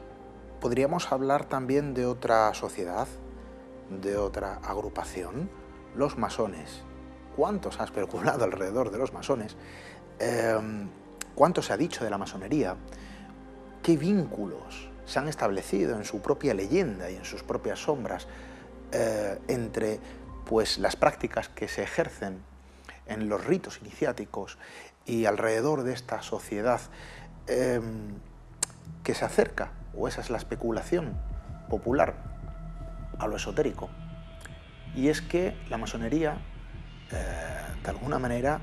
podríamos hablar también de otra sociedad, de otra agrupación, los masones. ¿Cuánto se ha especulado alrededor de los masones? ¿Cuánto se ha dicho de la masonería? ¿Qué vínculos se han establecido en su propia leyenda y en sus propias sombras entre pues, las prácticas que se ejercen en los ritos iniciáticos y alrededor de esta sociedad que se acerca, o esa es la especulación popular, a lo esotérico? Y es que la masonería, de alguna manera,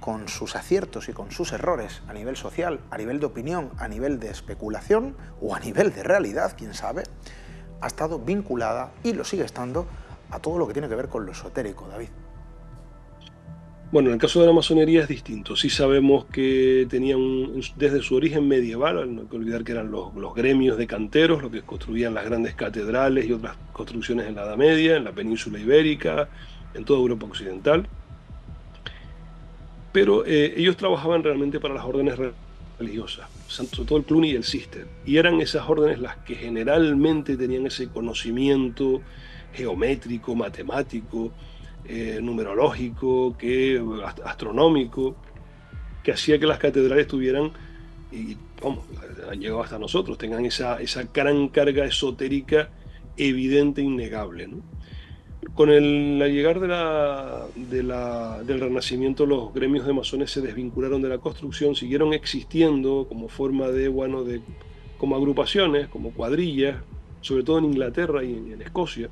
con sus aciertos y con sus errores a nivel social, a nivel de opinión, a nivel de especulación o a nivel de realidad, quién sabe, ha estado vinculada, y lo sigue estando, a todo lo que tiene que ver con lo esotérico, David.
Bueno, en el caso de la masonería es distinto. Sí sabemos que tenían desde su origen medieval, no hay que olvidar que eran los gremios de canteros, los que construían las grandes catedrales y otras construcciones en la Edad Media, en la península ibérica, en toda Europa occidental. Pero ellos trabajaban realmente para las órdenes religiosas, sobre todo el Cluny y el Cister, y eran esas órdenes las que generalmente tenían ese conocimiento geométrico, matemático, numerológico, astronómico, que hacía que las catedrales tuvieran, y vamos, han llegado hasta nosotros, tengan esa gran carga esotérica evidente e innegable, ¿no? Con el llegar del Renacimiento, los gremios de masones se desvincularon de la construcción, siguieron existiendo como forma de, como agrupaciones, como cuadrillas, sobre todo en Inglaterra y en Escocia,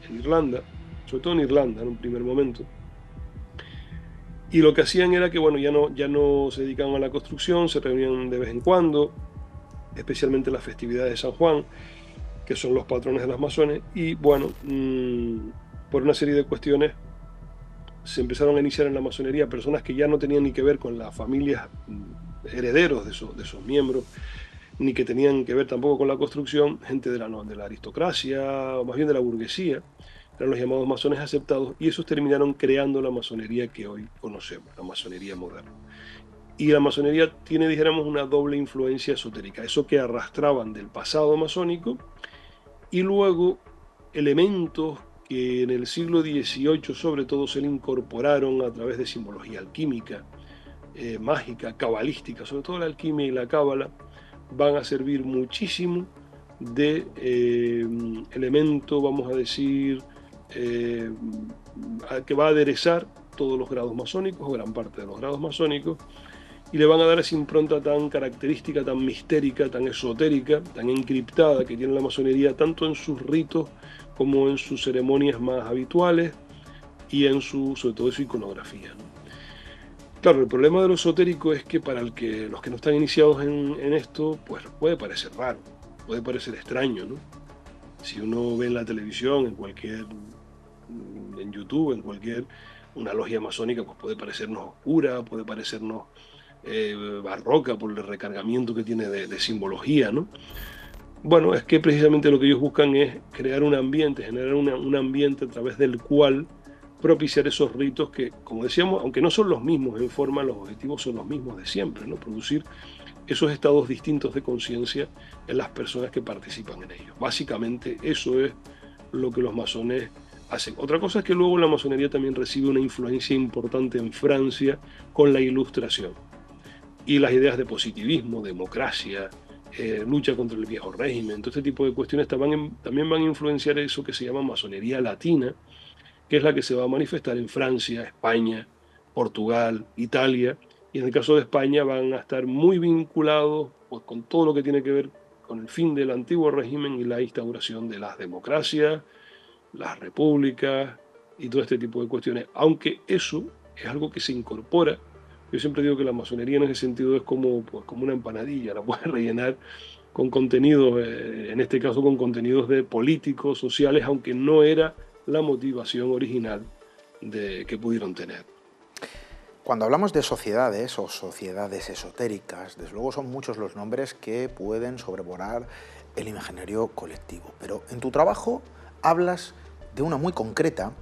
en Irlanda, sobre todo en Irlanda en un primer momento. Y lo que hacían era que, bueno, ya no se dedicaban a la construcción, se reunían de vez en cuando, especialmente las festividades de San Juan, que son los patrones de las masones, y bueno, por una serie de cuestiones se empezaron a iniciar en la masonería personas que ya no tenían ni que ver con las familias herederos de esos miembros, ni que tenían que ver tampoco con la construcción, gente de la aristocracia, o más bien de la burguesía, eran los llamados masones aceptados, y esos terminaron creando la masonería que hoy conocemos, la masonería moderna. Y la masonería tiene, dijéramos, una doble influencia esotérica, eso que arrastraban del pasado masónico, y luego elementos que en el siglo XVIII sobre todo se le incorporaron a través de simbología alquímica, mágica, cabalística, sobre todo la alquimia y la cábala, van a servir muchísimo de elemento, vamos a decir, que va a aderezar todos los grados masónicos, o gran parte de los grados masónicos, y le van a dar esa impronta tan característica, tan mistérica, tan esotérica, tan encriptada que tiene la masonería, tanto en sus ritos como en sus ceremonias más habituales y en sobre todo en su iconografía, ¿no? Claro, el problema de lo esotérico es que para los que no están iniciados en esto, pues puede parecer raro, puede parecer extraño, ¿no? Si uno ve en la televisión, en YouTube, una logia masónica, pues puede parecernos oscura, puede parecernos barroca por el recargamiento que tiene de simbología, ¿no? Bueno, es que precisamente lo que ellos buscan es crear un ambiente, generar un ambiente a través del cual propiciar esos ritos que, como decíamos, aunque no son los mismos en forma, los objetivos son los mismos de siempre, ¿no? Producir esos estados distintos de conciencia en las personas que participan en ellos. Básicamente eso es lo que los masones hacen. Otra cosa es que luego la masonería también recibe una influencia importante en Francia con la Ilustración y las ideas de positivismo, democracia, lucha contra el viejo régimen. Todo este tipo de cuestiones también van a influenciar eso que se llama masonería latina, que es la que se va a manifestar en Francia, España, Portugal, Italia, y en el caso de España van a estar muy vinculados pues, con todo lo que tiene que ver con el fin del antiguo régimen y la instauración de las democracias, las repúblicas y todo este tipo de cuestiones, aunque eso es algo que se incorpora. Yo siempre digo que la masonería en ese sentido es como, pues, como una empanadilla, la puedes rellenar con contenidos, en este caso con contenidos de políticos, sociales, aunque no era la motivación original que pudieron tener.
Cuando hablamos de sociedades o sociedades esotéricas, desde luego son muchos los nombres que pueden sobrevolar el imaginario colectivo, pero en tu trabajo hablas de una muy concreta,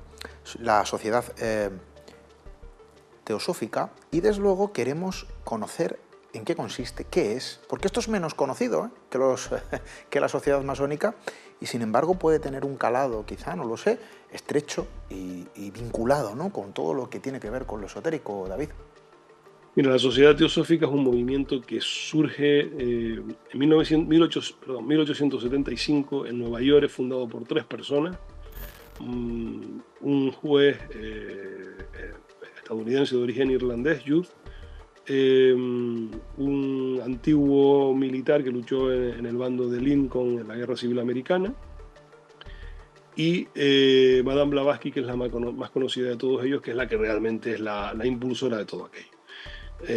la sociedad teosófica, y desde luego queremos conocer en qué consiste, qué es, porque esto es menos conocido que la sociedad masónica y sin embargo puede tener un calado, quizá, no lo sé, estrecho y vinculado, ¿no?, con todo lo que tiene que ver con lo esotérico, David.
Mira, la Sociedad Teosófica es un movimiento que surge en 1875 en Nueva York, es fundado por 3 personas, un juez estadounidense de origen irlandés, Youth, un antiguo militar que luchó en el bando de Lincoln en la Guerra Civil Americana, y Madame Blavatsky, que es la más conocida de todos ellos, que es la que realmente es la impulsora de todo aquello.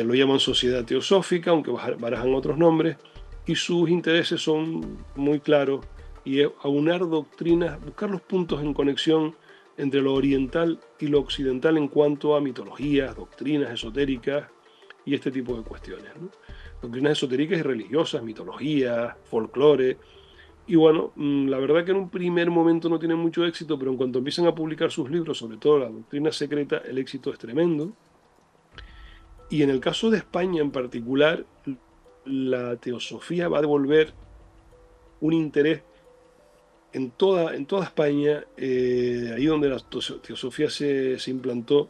Lo llaman Sociedad Teosófica, aunque barajan otros nombres, y sus intereses son muy claros, y es aunar doctrinas, buscar los puntos en conexión entre lo oriental y lo occidental en cuanto a mitologías, doctrinas esotéricas y este tipo de cuestiones, ¿no? Doctrinas esotéricas y religiosas, mitologías, folclore. Y bueno, la verdad que en un primer momento no tienen mucho éxito, pero en cuanto empiezan a publicar sus libros, sobre todo la doctrina secreta, el éxito es tremendo. Y en el caso de España en particular, la teosofía va a devolver un interés en toda España, ahí donde la teosofía se implantó,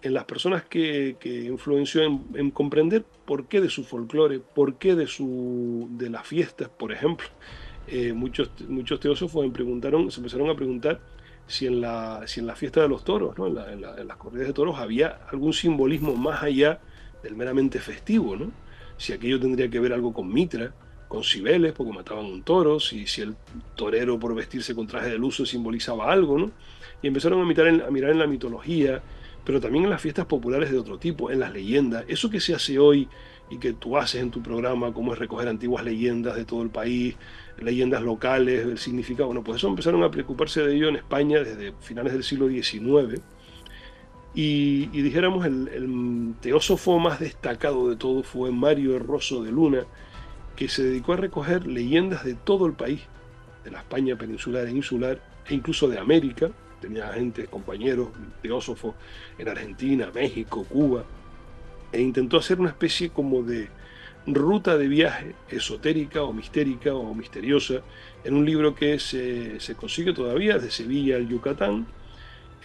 en las personas que influenció en comprender por qué de su folclore, por qué de las fiestas, por ejemplo. Muchos teósofos se empezaron a preguntar si en la fiesta de los toros, ¿no? en las corridas de toros, había algún simbolismo más allá del meramente festivo, ¿no? Si aquello tendría que ver algo con Mitra, con Cibeles, porque mataban un toro, si el torero por vestirse con traje de luto simbolizaba algo, ¿no? Y empezaron a mirar en la mitología, pero también en las fiestas populares de otro tipo, en las leyendas. Eso que se hace hoy y que tú haces en tu programa, como es recoger antiguas leyendas de todo el país, leyendas locales, el significado, bueno, pues eso empezaron a preocuparse de ello en España desde finales del siglo XIX. Y dijéramos, el teósofo más destacado de todo fue Mario Rosso de Luna, que se dedicó a recoger leyendas de todo el país, de la España peninsular e insular, e incluso de América. Tenía gente, compañeros, teósofos en Argentina, México, Cuba, e intentó hacer una especie como de ruta de viaje esotérica o misteriosa, en un libro que se consigue todavía desde Sevilla al Yucatán,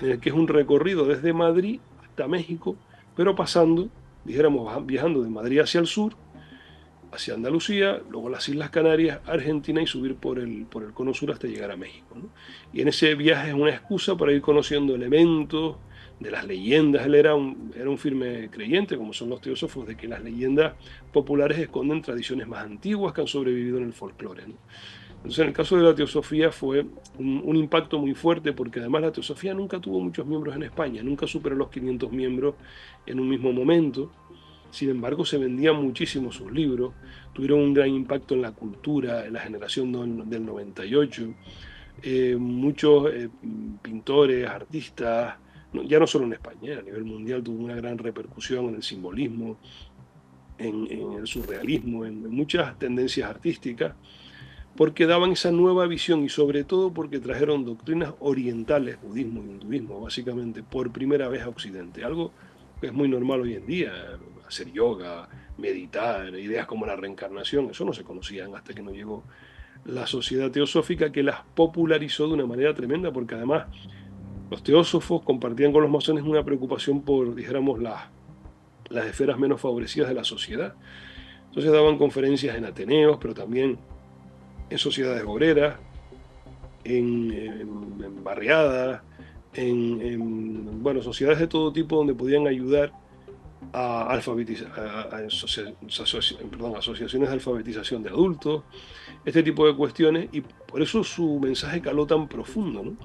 en el que es un recorrido desde Madrid hasta México, pero pasando, dijéramos, viajando de Madrid hacia el sur, hacia Andalucía, luego las Islas Canarias, Argentina y subir por el cono sur hasta llegar a México, ¿no? Y en ese viaje es una excusa para ir conociendo elementos de las leyendas. Él era un firme creyente, como son los teósofos, de que las leyendas populares esconden tradiciones más antiguas que han sobrevivido en el folclore, ¿no? Entonces, en el caso de la teosofía fue un impacto muy fuerte, porque además la teosofía nunca tuvo muchos miembros en España, nunca superó los 500 miembros en un mismo momento. Sin embargo, se vendían muchísimo sus libros, tuvieron un gran impacto en la cultura, en la generación del 98. Muchos pintores, artistas, ya no solo en España, a nivel mundial tuvo una gran repercusión en el simbolismo, en el surrealismo, en muchas tendencias artísticas, porque daban esa nueva visión y sobre todo porque trajeron doctrinas orientales, budismo y hinduismo, básicamente, por primera vez a Occidente. Algo que es muy normal hoy en día, hacer yoga, meditar, ideas como la reencarnación, eso no se conocían hasta que nos llegó la Sociedad Teosófica, que las popularizó de una manera tremenda, porque además los teósofos compartían con los masones una preocupación por, dijéramos, las esferas menos favorecidas de la sociedad. Entonces daban conferencias en ateneos, pero también en sociedades obreras, en barriadas, bueno, sociedades de todo tipo donde podían ayudar a asociaciones de alfabetización de adultos, este tipo de cuestiones, y por eso su mensaje caló tan profundo, ¿no?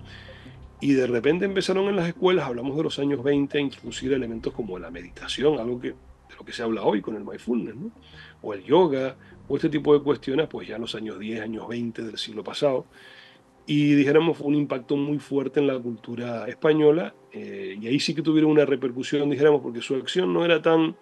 Y de repente empezaron en las escuelas, hablamos de los años 20, a introducir elementos como la meditación, algo de lo que se habla hoy con el mindfulness, ¿no? O el yoga, o este tipo de cuestiones, pues ya en los años 10, años 20 del siglo pasado. Y dijéramos, fue un impacto muy fuerte en la cultura española, y ahí sí que tuvieron una repercusión, dijéramos, porque su acción no era tan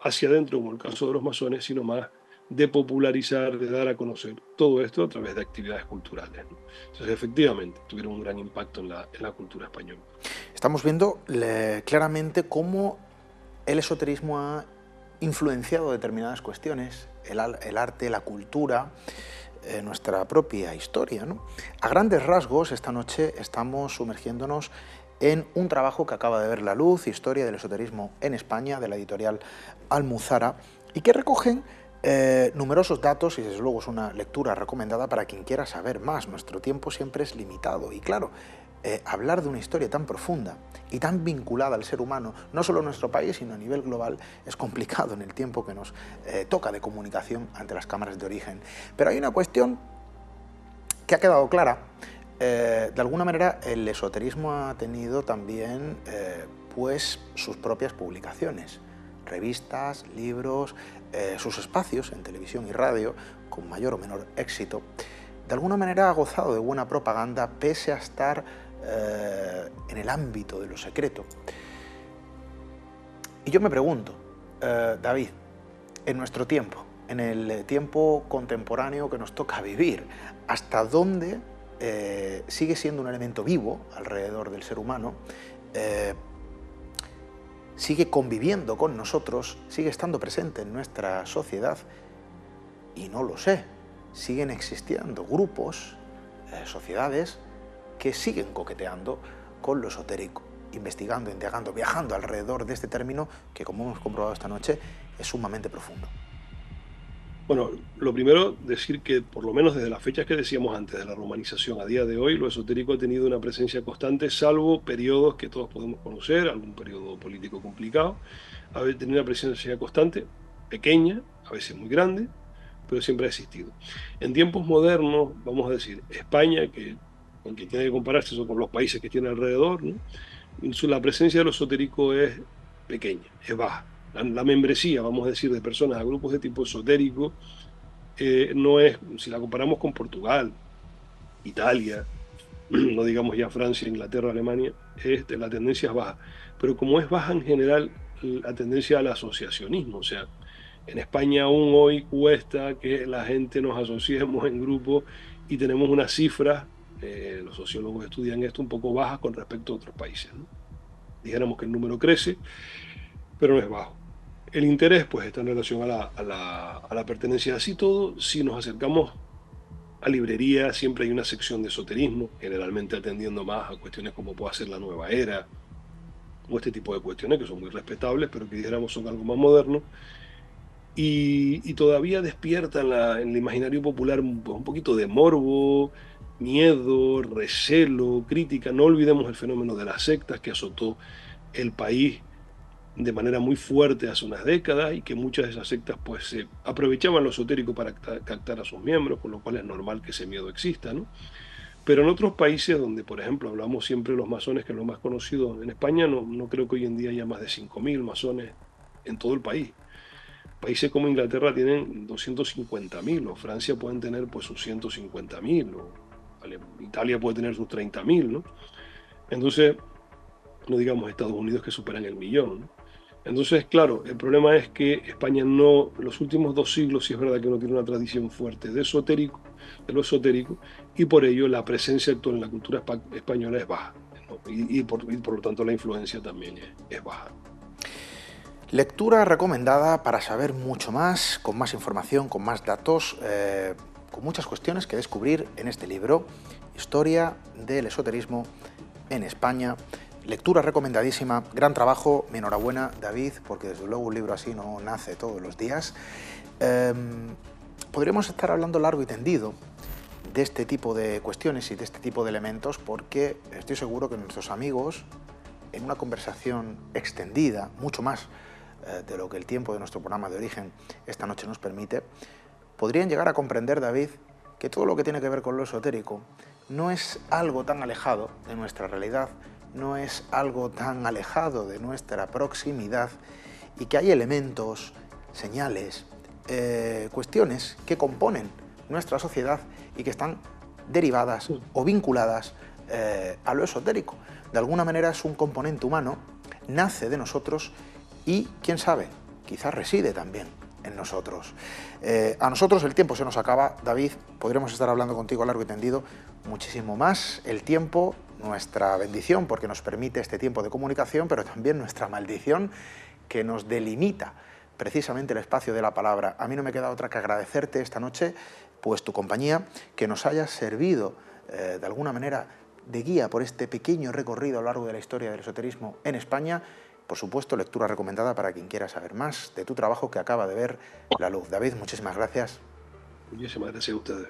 hacia adentro como el caso de los masones, sino más de popularizar, de dar a conocer todo esto a través de actividades culturales, ¿no? Entonces, efectivamente, tuvieron un gran impacto en la cultura española.
Estamos viendo claramente cómo el esoterismo ha influenciado determinadas cuestiones, el arte, la cultura, nuestra propia historia, ¿no? A grandes rasgos, esta noche estamos sumergiéndonos en un trabajo que acaba de ver la luz, Historia del esoterismo en España, de la editorial Almuzara, y que recogen numerosos datos, y desde luego es una lectura recomendada para quien quiera saber más. Nuestro tiempo siempre es limitado y claro, hablar de una historia tan profunda y tan vinculada al ser humano, no solo en nuestro país, sino a nivel global, es complicado en el tiempo que nos toca de comunicación ante las cámaras de origen. Pero hay una cuestión que ha quedado clara. De alguna manera el esoterismo ha tenido también pues sus propias publicaciones, revistas, libros, sus espacios en televisión y radio, con mayor o menor éxito. De alguna manera ha gozado de buena propaganda pese a estar en el ámbito de lo secreto. Y yo me pregunto, David, en nuestro tiempo, en el tiempo contemporáneo que nos toca vivir, ¿hasta dónde sigue siendo un elemento vivo alrededor del ser humano? Sigue conviviendo con nosotros, sigue estando presente en nuestra sociedad, y no lo sé, siguen existiendo grupos, sociedades que siguen coqueteando con lo esotérico, investigando, indagando, viajando alrededor de este término que, como hemos comprobado esta noche, es sumamente profundo.
Bueno, lo primero, decir que por lo menos desde las fechas que decíamos antes de la romanización a día de hoy, lo esotérico ha tenido una presencia constante, salvo periodos que todos podemos conocer, algún periodo político complicado, ha tenido una presencia constante, pequeña, a veces muy grande, pero siempre ha existido. En tiempos modernos, vamos a decir, España, aunque tiene que compararse eso con los países que tiene alrededor, ¿no? La presencia de lo esotérico es pequeña, es baja. La membresía, vamos a decir, de personas a grupos de tipo esotérico, no es, si la comparamos con Portugal, Italia, no digamos ya Francia, Inglaterra, Alemania, la tendencia es baja. Pero como es baja en general, la tendencia al asociacionismo, o sea, en España aún hoy cuesta que la gente nos asociemos en grupos y tenemos unas cifras, los sociólogos estudian esto, un poco bajas con respecto a otros países, ¿no? Dijéramos que el número crece, pero no es bajo. El interés pues está en relación a la pertenencia. Así todo, si nos acercamos a librerías, siempre hay una sección de esoterismo, generalmente atendiendo más a cuestiones como puede ser la nueva era, o este tipo de cuestiones que son muy respetables, pero que dijéramos son algo más moderno. Y todavía despierta en el imaginario popular un poquito de morbo, miedo, recelo, crítica. No olvidemos el fenómeno de las sectas que azotó el país de manera muy fuerte hace unas décadas, y que muchas de esas sectas pues se aprovechaban lo esotérico para captar a sus miembros, con lo cual es normal que ese miedo exista, ¿no? Pero en otros países donde, por ejemplo, hablamos siempre de los masones, que es lo más conocido en España, no creo que hoy en día haya más de 5.000 masones en todo el país. Países como Inglaterra tienen 250.000, o Francia pueden tener pues sus 150.000, o Italia puede tener sus 30.000, ¿no? Entonces, no digamos Estados Unidos, que superan el millón, ¿no? Entonces, claro, el problema es que España no, los últimos 2 siglos sí es verdad que no tiene una tradición fuerte de lo esotérico, y por ello la presencia actual en la cultura española es baja, ¿no? Y por lo tanto la influencia también es baja.
Lectura recomendada para saber mucho más, con más información, con más datos, con muchas cuestiones que descubrir en este libro, Historia del esoterismo en España. Lectura recomendadísima, gran trabajo, mi enhorabuena, David, porque desde luego un libro así no nace todos los días. Podríamos estar hablando largo y tendido de este tipo de cuestiones y de este tipo de elementos, porque estoy seguro que nuestros amigos, en una conversación extendida, mucho más de lo que el tiempo de nuestro programa de origen esta noche nos permite, podrían llegar a comprender, David, que todo lo que tiene que ver con lo esotérico no es algo tan alejado de nuestra realidad, no es algo tan alejado de nuestra proximidad, y que hay elementos, señales, cuestiones que componen nuestra sociedad y que están derivadas o vinculadas a lo esotérico. De alguna manera es un componente humano, nace de nosotros y, quién sabe, quizás reside también en nosotros. A nosotros el tiempo se nos acaba, David, podremos estar hablando contigo largo y tendido muchísimo más. El tiempo, nuestra bendición, porque nos permite este tiempo de comunicación, pero también nuestra maldición, que nos delimita precisamente el espacio de la palabra. A mí no me queda otra que agradecerte esta noche, pues tu compañía, que nos haya servido de alguna manera de guía por este pequeño recorrido a lo largo de la historia del esoterismo en España. Por supuesto, lectura recomendada para quien quiera saber más de tu trabajo que acaba de ver la luz. David, muchísimas gracias.
Muchísimas gracias a ustedes.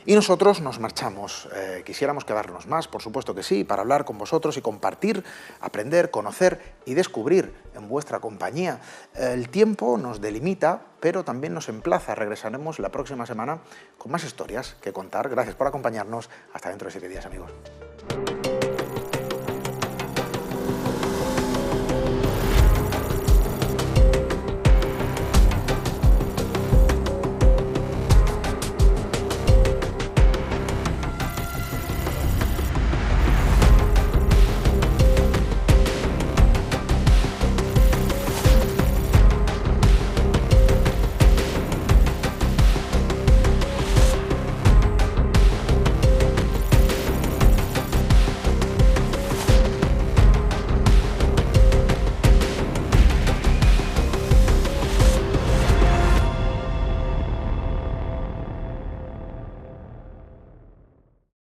Y nosotros nos marchamos. Quisiéramos quedarnos más, por supuesto que sí, para hablar con vosotros y compartir, aprender, conocer y descubrir en vuestra compañía. El tiempo nos delimita, pero también nos emplaza. Regresaremos la próxima semana con más historias que contar. Gracias por acompañarnos. Hasta dentro de 7 días, amigos.